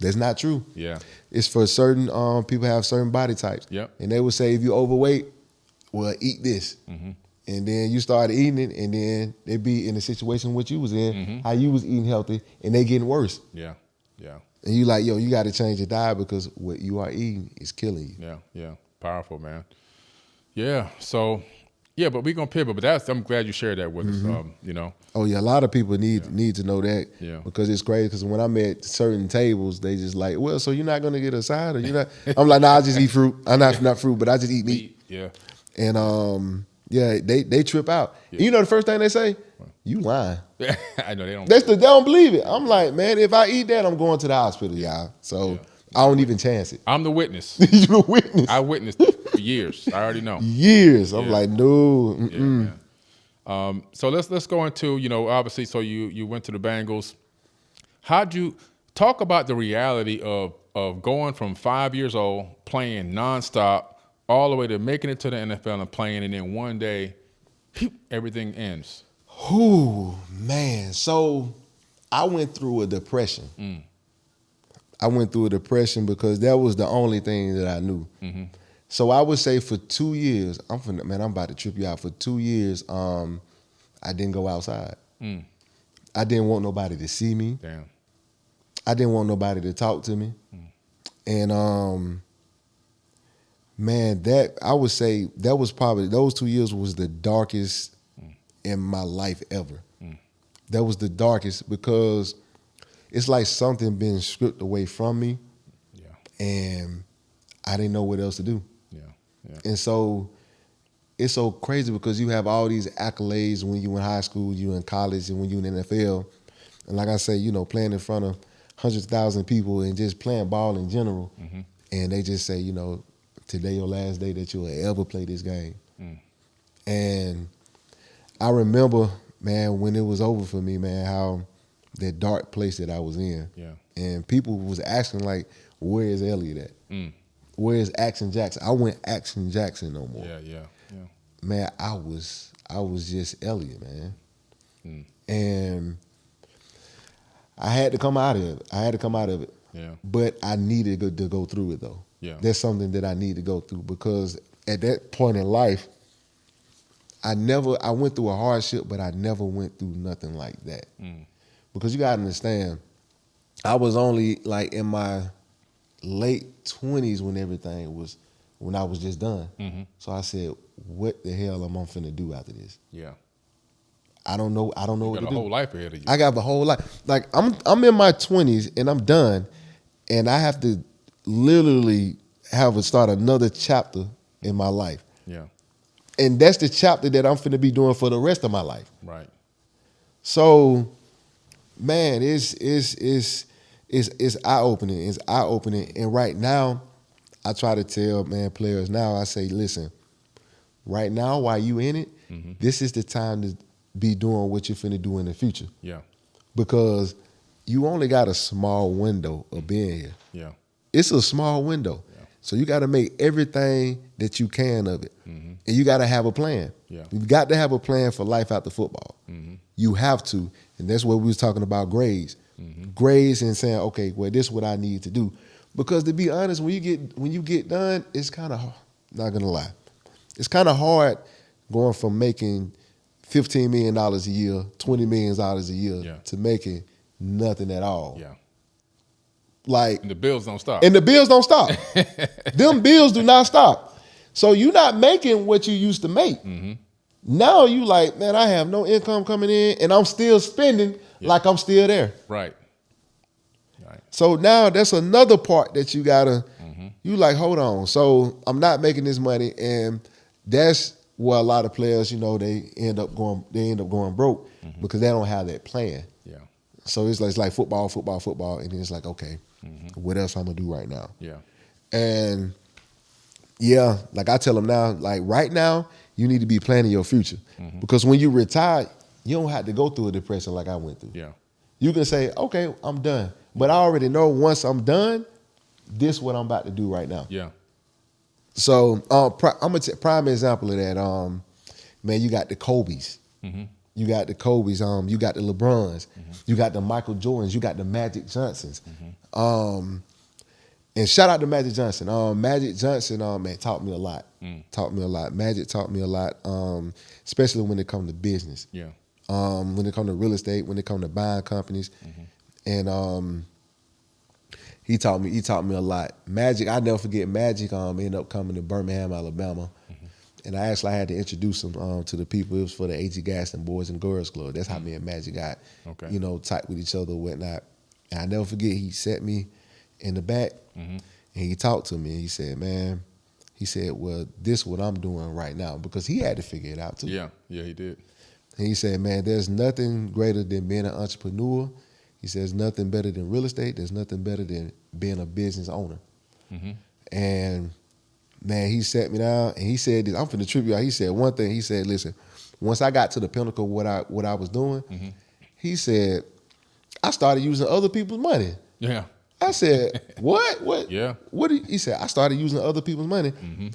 That's not true. Yeah. It's for certain people have certain body types. Yep. And they would say, if you're overweight, well, eat this. And then you start eating it, and then they be in the situation what you was in, how you was eating healthy, and they getting worse. Yeah. And you like, yo, you got to change your diet because what you are eating is killing you. Yeah. Powerful, man. Yeah. So, yeah, but we're gonna pivot. But I'm glad you shared that with us. You know. Oh yeah, a lot of people need to know that. Yeah. Because it's crazy. Because when I'm at certain tables, they just like, well, so you're not gonna get a side, or you're not. I'm like, nah, I just eat fruit. I'm not fruit, but I just eat meat. Yeah. And they trip out. Yeah. And you know the first thing they say, you lying. I know they don't. They don't believe it. I'm like, man, if I eat that, I'm going to the hospital, y'all. So I don't even chance it. I'm the witness. You the witness. I witnessed it for years. I already know. Years. I'm like, no. Yeah, man. So let's go into, obviously, so you went to the Bengals. How'd you talk about the reality of going from 5 years old, playing nonstop, all the way to making it to the NFL and playing, and then one day, everything ends? Ooh, man. So I went through a depression. I went through a depression because that was the only thing that I knew. So I would say for 2 years, I'm about to trip you out. For 2 years, I didn't go outside. I didn't want nobody to see me. Damn. I didn't want nobody to talk to me. And man, that I would say that was probably, those 2 years was the darkest in my life ever. That was the darkest because it's like something being stripped away from me. And I didn't know what else to do. And so it's so crazy because you have all these accolades when you in high school, you in college, and when you in the NFL. And like I say, playing in front of hundreds of thousands of people and just playing ball in general. And they just say, today your last day that you'll ever play this game. And I remember, man, when it was over for me, man, how that dark place that I was in. And people was asking, like, where is Elliette at? Where is Action Jackson? I went Action Jackson no more. Man, I was just Elliette, man. And I had to come out of it. But I needed to go through it, though. That's something that I need to go through because at that point in life, I went through a hardship, but I never went through nothing like that. Because you gotta understand, I was only like in my late 20s when I was just done. So I said, what the hell am I finna do after this? I don't know what to do. You got a whole life ahead of you. I got the whole life. Like I'm in my 20s and I'm done, and I have to literally start another chapter in my life. And that's the chapter that I'm finna be doing for the rest of my life. Right. So, man, it's eye opening. It's eye opening. And right now, I try to tell players now. I say, listen, right now while you in it, this is the time to be doing what you're finna do in the future. Because you only got a small window of being here. It's a small window. So you got to make everything that you can of it. And you got to have a plan. You've got to have a plan for life after football. You have to. And that's what we was talking about, grades. Grades and saying, okay, well, this is what I need to do. Because to be honest, when you get done, it's kind of, not going to lie, it's kind of hard going from making $15 million a year, $20 million a year to making nothing at all. Like, and the bills don't stop. Them bills do not stop. So you're not making what you used to make. Now you like, man, I have no income coming in and I'm still spending like I'm still there. Right. So now that's another part that you gotta, you like, hold on. So I'm not making this money, and that's where a lot of players, you know, they end up going broke because they don't have that plan. Yeah. So it's like football, and then it's like, okay, what else I'm gonna do right now? Yeah. And yeah, like I tell them now, like right now, you need to be planning your future because when you retire, you don't have to go through a depression like I went through. Yeah. You can say, okay, I'm done. But I already know once I'm done, this is what I'm about to do right now. Yeah. So I'm a prime example of that. Man, you got the Kobe's. You got the Kobe's. You got the LeBrons. You got the Michael Jordans. You got the Magic Johnsons. And shout out to Magic Johnson. Magic Johnson, man, taught me a lot. Taught me a lot. Magic taught me a lot, especially when it comes to business. Yeah. When it comes to real estate, when it comes to buying companies. And he taught me a lot. Magic, I never forget Magic ended up coming to Birmingham, Alabama. And I actually had to introduce him to the people. It was for the A.G. Gaston Boys and Girls Club. That's how me and Magic got, you know, tight with each other and whatnot. And I never forget, he sat me in the back and he talked to me. And he said, man, he said, well, this is what I'm doing right now. Because he had to figure it out too. Yeah, he did. And he said, man, there's nothing greater than being an entrepreneur. He says nothing better than real estate. There's nothing better than being a business owner. And man, he sat me down and he said this. I'm finna trip you out. He said one thing. He said, listen, once I got to the pinnacle of what I was doing, he said, I started using other people's money. Yeah. I said, what? What? Yeah. What? He said, I started using other people's money.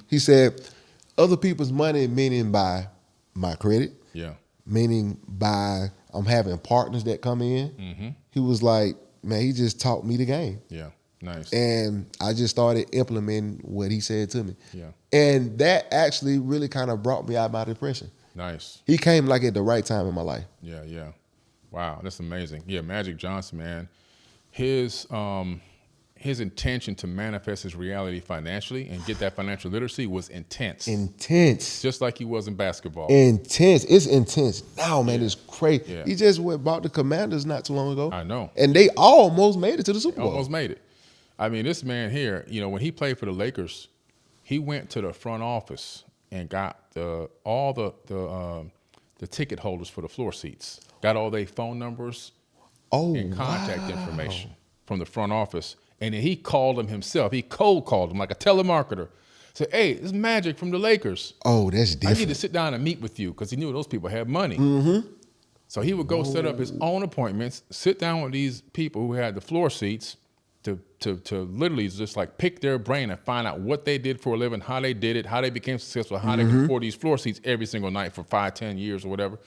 He said, other people's money, meaning by my credit. Yeah. Meaning by I'm having partners that come in. He was like, man, he just taught me the game. Yeah, nice. And I just started implementing what he said to me. Yeah. And that actually really kind of brought me out of my depression. Nice. He came like at the right time in my life. Yeah. Wow, that's amazing. Yeah, Magic Johnson, man, his intention to manifest his reality financially and get that financial literacy was intense. Intense. Just like he was in basketball. Intense. It's intense. Now, man, it's crazy. Yeah. He just bought the Commanders not too long ago. I know. And they almost made it to the Super Bowl. Almost made it. I mean, this man here, you know, when he played for the Lakers, he went to the front office and got all the ticket holders for the floor seats. Got all their phone numbers and contact information from the front office. And then he called them himself. He cold called them like a telemarketer. Said, hey, this is Magic from the Lakers. Oh, that's different. I need to sit down and meet with you because he knew those people had money. So he would go set up his own appointments, sit down with these people who had the floor seats to literally just like pick their brain and find out what they did for a living, how they did it, how they became successful, how they could afford these floor seats every single night for 5, 10 years or whatever.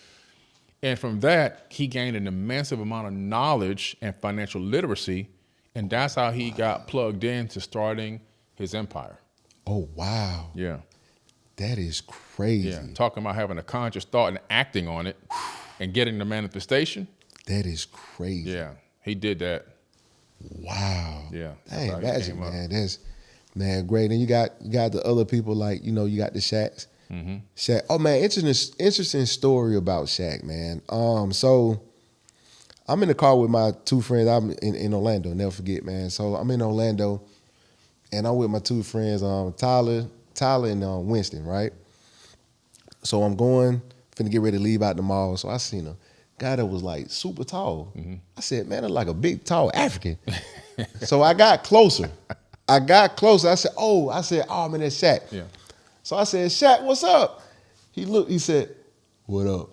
And from that, he gained an immense amount of knowledge and financial literacy. And that's how he got plugged into starting his empire. Oh, wow. Yeah. That is crazy. Yeah. Talking about having a conscious thought and acting on it and getting the manifestation. That is crazy. Yeah. He did that. Wow. Yeah. Dang, Magic, man. That's, man, great. And you got the other people like, you know, you got the Shaqs. Shaq. Oh, man, interesting story about Shaq, man. So I'm in the car with my two friends. I'm in Orlando, never forget, man. So I'm in Orlando, and I'm with my two friends, Tyler and Winston, right? So I'm finna get ready to leave out the mall. So I seen a guy that was like super tall. I said, man, that's like a big, tall African. So I got closer. I said, oh, man, that's Shaq. Yeah. So I said, Shaq, what's up? He looked, he said, what up?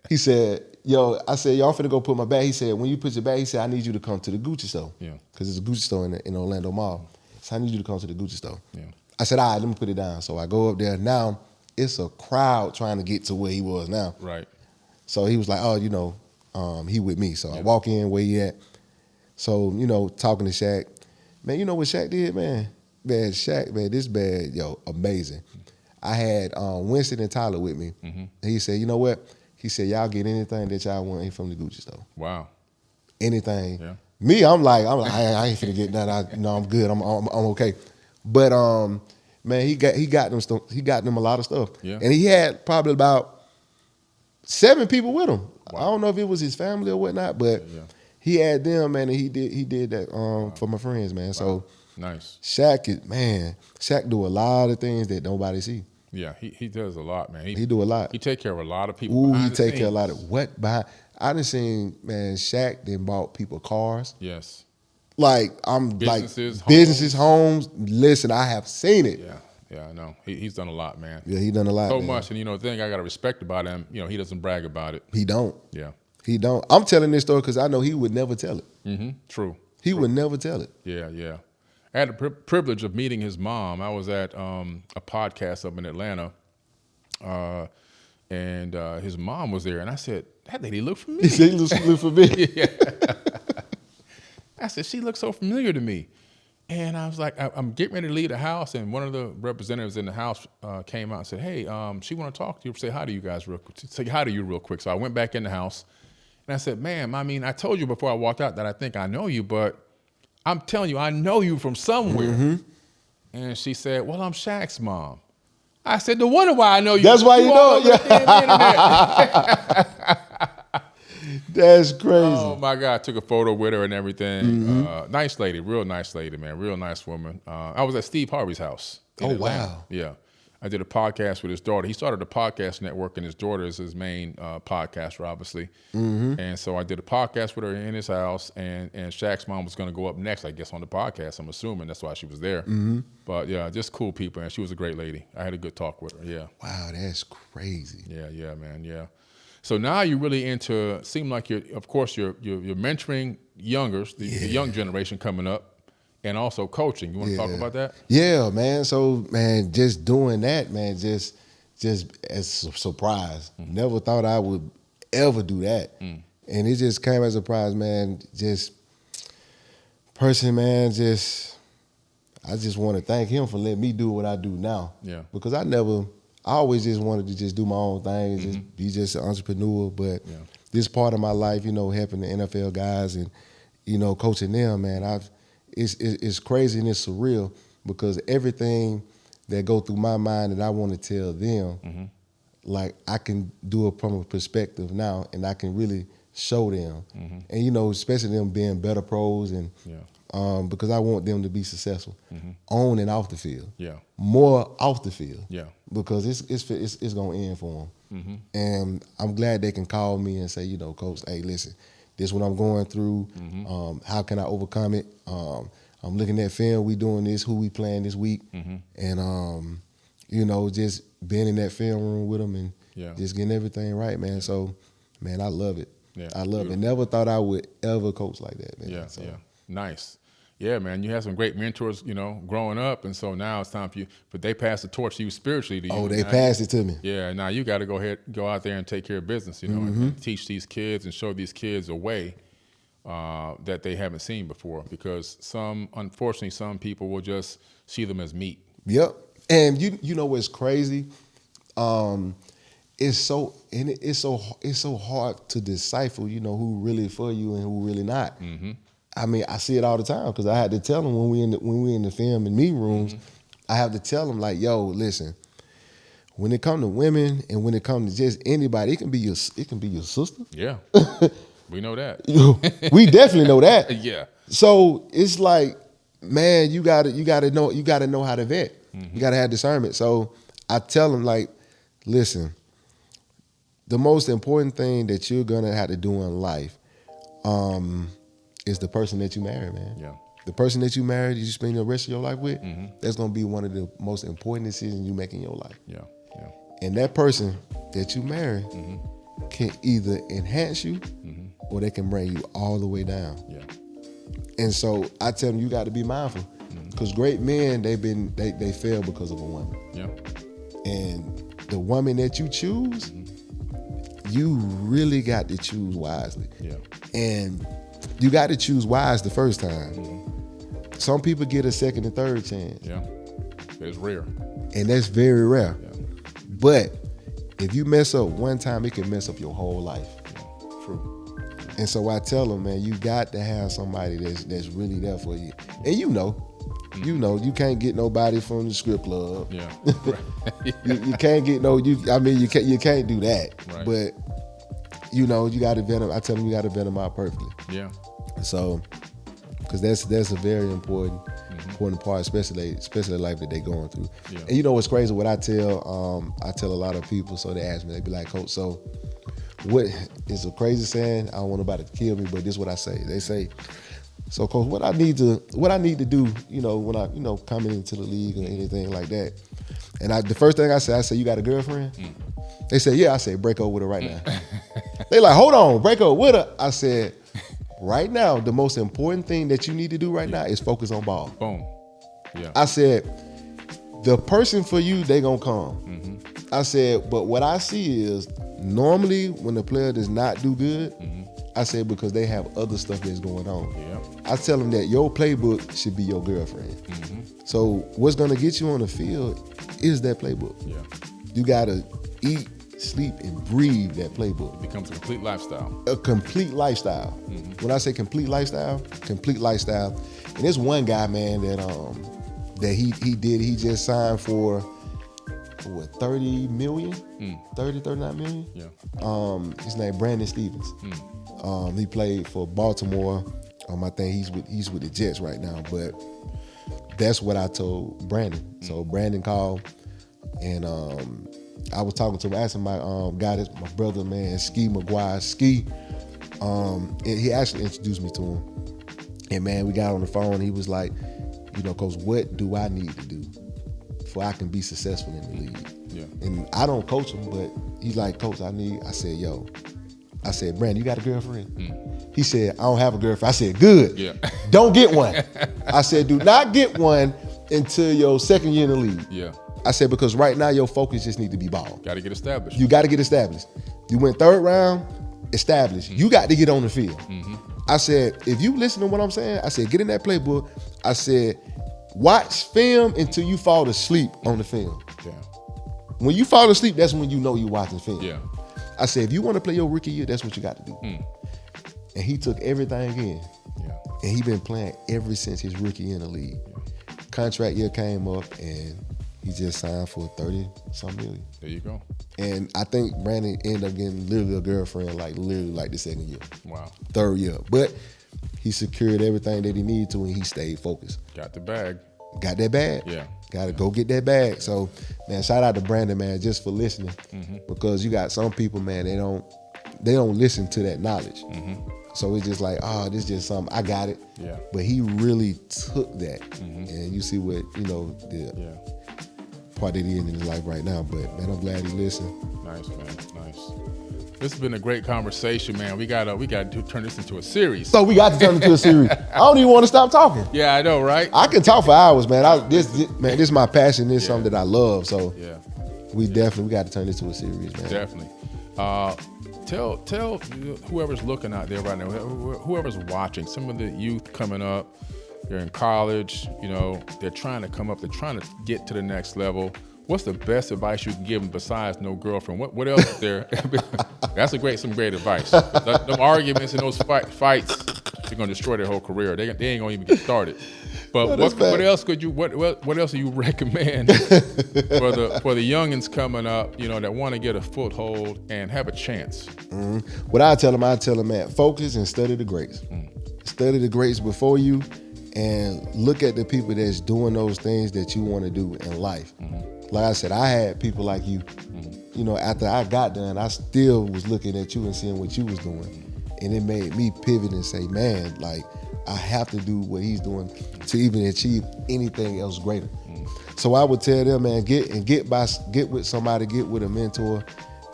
He said, yo, I said, y'all finna go put my bag. He said, when you put your bag, he said, I need you to come to the Gucci store. Yeah. Because it's a Gucci store in Orlando Mall. So I need you to come to the Gucci store. Yeah. I said, all right, let me put it down. So I go up there. Now it's a crowd trying to get to where he was now. Right. So he was like, oh, you know, he with me. So I walk in where he at. So, you know, talking to Shaq. Man, you know what Shaq did, man? Man, Shaq, man, this bad, amazing. I had Winston and Tyler with me. He said, you know what? He said, y'all get anything that y'all want from the Gucci store. Wow. Anything. Yeah. Me, I'm like, I ain't finna get nothing. No, I'm good. I'm okay. But man, he got them a lot of stuff. Yeah. And he had probably about 7 people with him. Wow. I don't know if it was his family or whatnot, but he had them, man, and he did that for my friends, man. Wow. So nice. Shaq do a lot of things that nobody see. Yeah, he does a lot, man. He do a lot. He take care of a lot of people. Ooh, he take care of a lot of I done seen, man, Shaq then bought people cars. Yes. Like businesses, homes. Listen, I have seen it. Yeah, I know. He's done a lot, man. Yeah, he done a lot. So man. much, and the thing I gotta respect about him, he doesn't brag about it. He don't. Yeah. He don't. I'm telling this story because I know he would never tell it. Mm-hmm. True. He would never tell it. Yeah. I had the privilege of meeting his mom. I was at a podcast up in Atlanta, and his mom was there, and I said, "That lady look familiar." He said, "She look familiar." Yeah. I said, "She looks so familiar to me," and I was like, "I'm getting ready to leave the house," and one of the representatives in the house came out and said, "Hey, she want to talk to you. Say hi to you guys real quick. Say hi to you real quick." So I went back in the house, and I said, "Ma'am, I mean, I told you before I walked out that I think I know you, but I'm telling you, I know you from somewhere." Mm-hmm. And she said, "Well, I'm Shaq's mom." I said, "No wonder why I know you. That's why you know it." Yeah. That's crazy. Oh my God! I took a photo with her and everything. Mm-hmm. Nice lady, real nice lady, man, real nice woman. I was at Steve Harvey's house. Oh Atlanta. wow! Yeah, I did a podcast with his daughter. He started a podcast network, and his daughter is his main podcaster, obviously. Mm-hmm. And so I did a podcast with her in his house, and Shaq's mom was going to go up next, I guess, on the podcast. I'm assuming that's why she was there. Mm-hmm. But yeah, just cool people, and she was a great lady. I had a good talk with her. Yeah. Wow, that's crazy. Yeah, man. Yeah. So now you're really into. Seem like you're mentoring youngers, the young generation coming up, and also coaching. You want to talk about that? Yeah, man. So, man, just doing that, man, just as a surprise. Mm-hmm. Never thought I would ever do that, and it just came as a surprise, man. Just person, man. I just want to thank him for letting me do what I do now. Yeah, because I always just wanted to just do my own thing, and just be just an entrepreneur. But this part of my life, helping the NFL guys and, coaching them, man, it's crazy and it's surreal because everything that go through my mind that I want to tell them, like I can do it from a perspective now, and I can really show them. And, especially them being better pros and because I want them to be successful on and off the field. Yeah, more off the field. Yeah, because it's gonna end for them. And I'm glad they can call me and say, Coach, hey, listen, this is what I'm going through. How can I overcome it? I'm looking at film. We doing this. Who we playing this week? And just being in that film room with them and just getting everything right, man. So, man, I love it. Yeah, I love it. Never thought I would ever coach like that, man. Yeah. Nice. Yeah, man, you had some great mentors, growing up, and so now it's time for you. But they passed the torch to you spiritually. To you. Oh, they passed it to me. Yeah, now you got to go out there and take care of business, and teach these kids and show these kids a way that they haven't seen before. Because unfortunately, some people will just see them as meat. Yep, and you know what's crazy? It's so hard to decipher, who really for you and who really not. I mean, I see it all the time because I had to tell them when we in the film and meeting rooms, I have to tell them like, yo, listen, when it comes to women and when it comes to just anybody, it can be your sister. Yeah, we know that. We definitely know that. Yeah. So it's like, man, you gotta know how to vet. You gotta have discernment. So I tell them like, listen, the most important thing that you're gonna have to do in life, is the person that you marry, man. Yeah. The person that you marry, you spend the rest of your life with, that's gonna be one of the most important decisions you make in your life. Yeah. And that person that you marry can either enhance you or they can bring you all the way down. Yeah. And so I tell them you got to be mindful because great men they fail because of a woman. Yeah. And the woman that you choose, you really got to choose wisely. Yeah. And you got to choose wise the first time. Some people get a second and third chance. Yeah, it's rare. And that's very rare. Yeah. But if you mess up one time, it can mess up your whole life. Yeah. True. And so I tell them, man, you got to have somebody that's really there for you. And You know, you can't get nobody from the strip club. Yeah. You can't get you can't do that. Right. But you know, you got to vet them. I tell them you got to vet them out perfectly. Yeah. So, because that's a very important part, especially the life that they're going through. Yeah. And you know what's crazy? What I tell a lot of people. So they ask me, they be like, Coach, so what is a crazy saying? I don't want nobody to kill me, but this is what I say. They say, so Coach, what I need to do, you know, when I, you know, coming into the league or anything like that. And the first thing I say, you got a girlfriend? They say, yeah. I say, break up with her right now. They like, hold on, break up with her. I said, right now, the most important thing that you need to do right now is focus on ball. Boom. Yeah. I said, the person for you, they gonna come. I said, but what I see is normally when the player does not do good, I said because they have other stuff that's going on. Yeah. I tell them that your playbook should be your girlfriend. So what's gonna get you on the field is that playbook. Yeah. You gotta eat, sleep, and breathe that playbook. It becomes a complete lifestyle. A complete lifestyle. When I say complete lifestyle. And there's one guy, man, that he just signed for what, 30 million? 39 million? Yeah. His name Brandon Stevens. He played for Baltimore. I think he's with the Jets right now, but that's what I told Brandon. So Brandon called and I was talking to him, asking my guy, that's my brother, man, Ski McGuire. Ski, and he actually introduced me to him. And man, we got on the phone and he was like, you know, Coach, what do I need to do for I can be successful in the league? Yeah. And I don't coach him, but he's like, Coach, I said, Brandon, you got a girlfriend? He said, I don't have a girlfriend. I said, good. Yeah. Don't get one. I said, do not get one until your second year in the league. Yeah. I said, because right now your focus just need to be ball. Got to get established. You got to get established. You went third round, established. You got to get on the field. I said, if you listen to what I'm saying, I said, get in that playbook. I said, watch film until you fall asleep on the film. Yeah. When you fall asleep, that's when you know you're watching film. Yeah. I said, if you want to play your rookie year, that's what you got to do. And he took everything in. Yeah. And he been playing ever since his rookie year in the league. Contract year came up and he just signed for 30-some million. There you go. And I think Brandon ended up getting literally a girlfriend like the second year. Wow. Third year. But he secured everything that he needed to and he stayed focused. Got the bag. Got that bag. Yeah. Got to go get that bag. So, man, shout out to Brandon, man, just for listening. Because you got some people, man, they don't listen to that knowledge. So it's just like, oh, this is just something, I got it. Yeah. But he really took that. And you see what, you know, the part that he in his life right now. But, man, I'm glad he listened. Nice, man. Nice. This has been a great conversation, man. We got to turn this into a series. So we got to turn it into a series. I don't even want to stop talking. Yeah, I know, right? I can talk for hours, man. This is my passion. This is something that I love. So Yeah. we got to turn this into a series, man. Definitely. Tell whoever's looking out there right now, whoever's watching, some of the youth coming up, they're in college, you know, they're trying to come up, they're trying to get to the next level. What's the best advice you can give them besides no girlfriend? What else is there? That's some great advice. Them arguments and those fights, they're gonna destroy their whole career. They ain't gonna even get started. But what else could you? What else do you recommend for the youngins coming up? You know, that want to get a foothold and have a chance. What I tell them, man, focus and study the greats. Study the greats before you, and look at the people that's doing those things that you want to do in life. Like I said, I had people like you. You know, after I got done, I still was looking at you and seeing what you was doing, and it made me pivot and say, man, like, I have to do what he's doing to even achieve anything else greater. So I would tell them, man, get with somebody, get with a mentor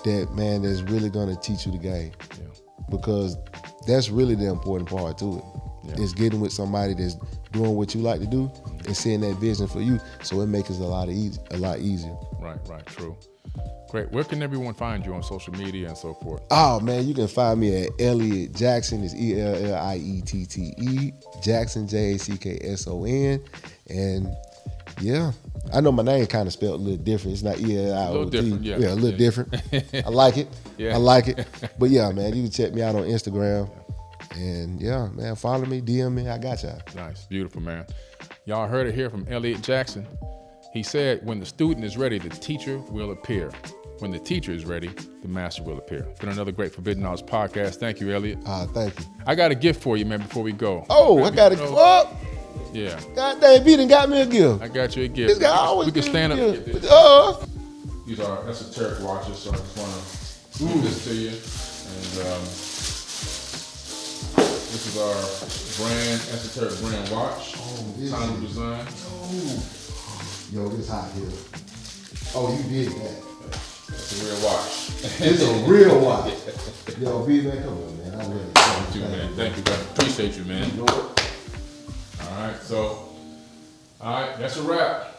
that, man, that's really gonna teach you the game. Yeah. Because that's really the important part to it. Yeah. Is getting with somebody that's doing what you like to do and seeing that vision for you, so it makes it a lot easier. Right, true. Great. Where can everyone find you on social media and so forth? Oh, man, you can find me at Elliette Jackson. It's ELLIETTE. Jackson, JACKSON. And, yeah, I know my name kind of spelled a little different. It's not ELIOT. A little different, yeah. Yeah, a little different. I like it. Yeah. I like it. But, yeah, man, you can check me out on Instagram. And, yeah, man, follow me, DM me. I got y'all. Nice. Beautiful, man. Y'all heard it here from Elliette Jackson. He said, when the student is ready, the teacher will appear. When the teacher is ready, the master will appear. It's been another great Forbidden Knowledge podcast. Thank you, Elliette. Thank you. I got a gift for you, man, before we go. Oh, I got a gift. Yeah. God dang, B done got me a gift. I got you a gift. This guy always we can stand up. gift. These are esoteric watches, so I just want to give this to you. And this is our esoteric brand watch. Time of design. Yo, this hot here. Oh, you did that. It's a real watch. It's a real watch. Yo, B, man, come on, man. I love it. Thank you, man. Thank you, brother. Appreciate you, man. You know what? All right, so, that's a wrap.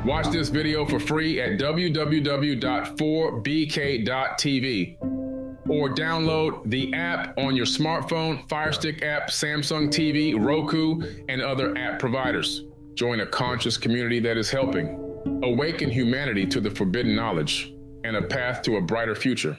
Watch this video for free at www.4bk.tv or download the app on your smartphone, Fire Stick app, Samsung TV, Roku, and other app providers. Join a conscious community that is helping awaken humanity to the forbidden knowledge and a path to a brighter future.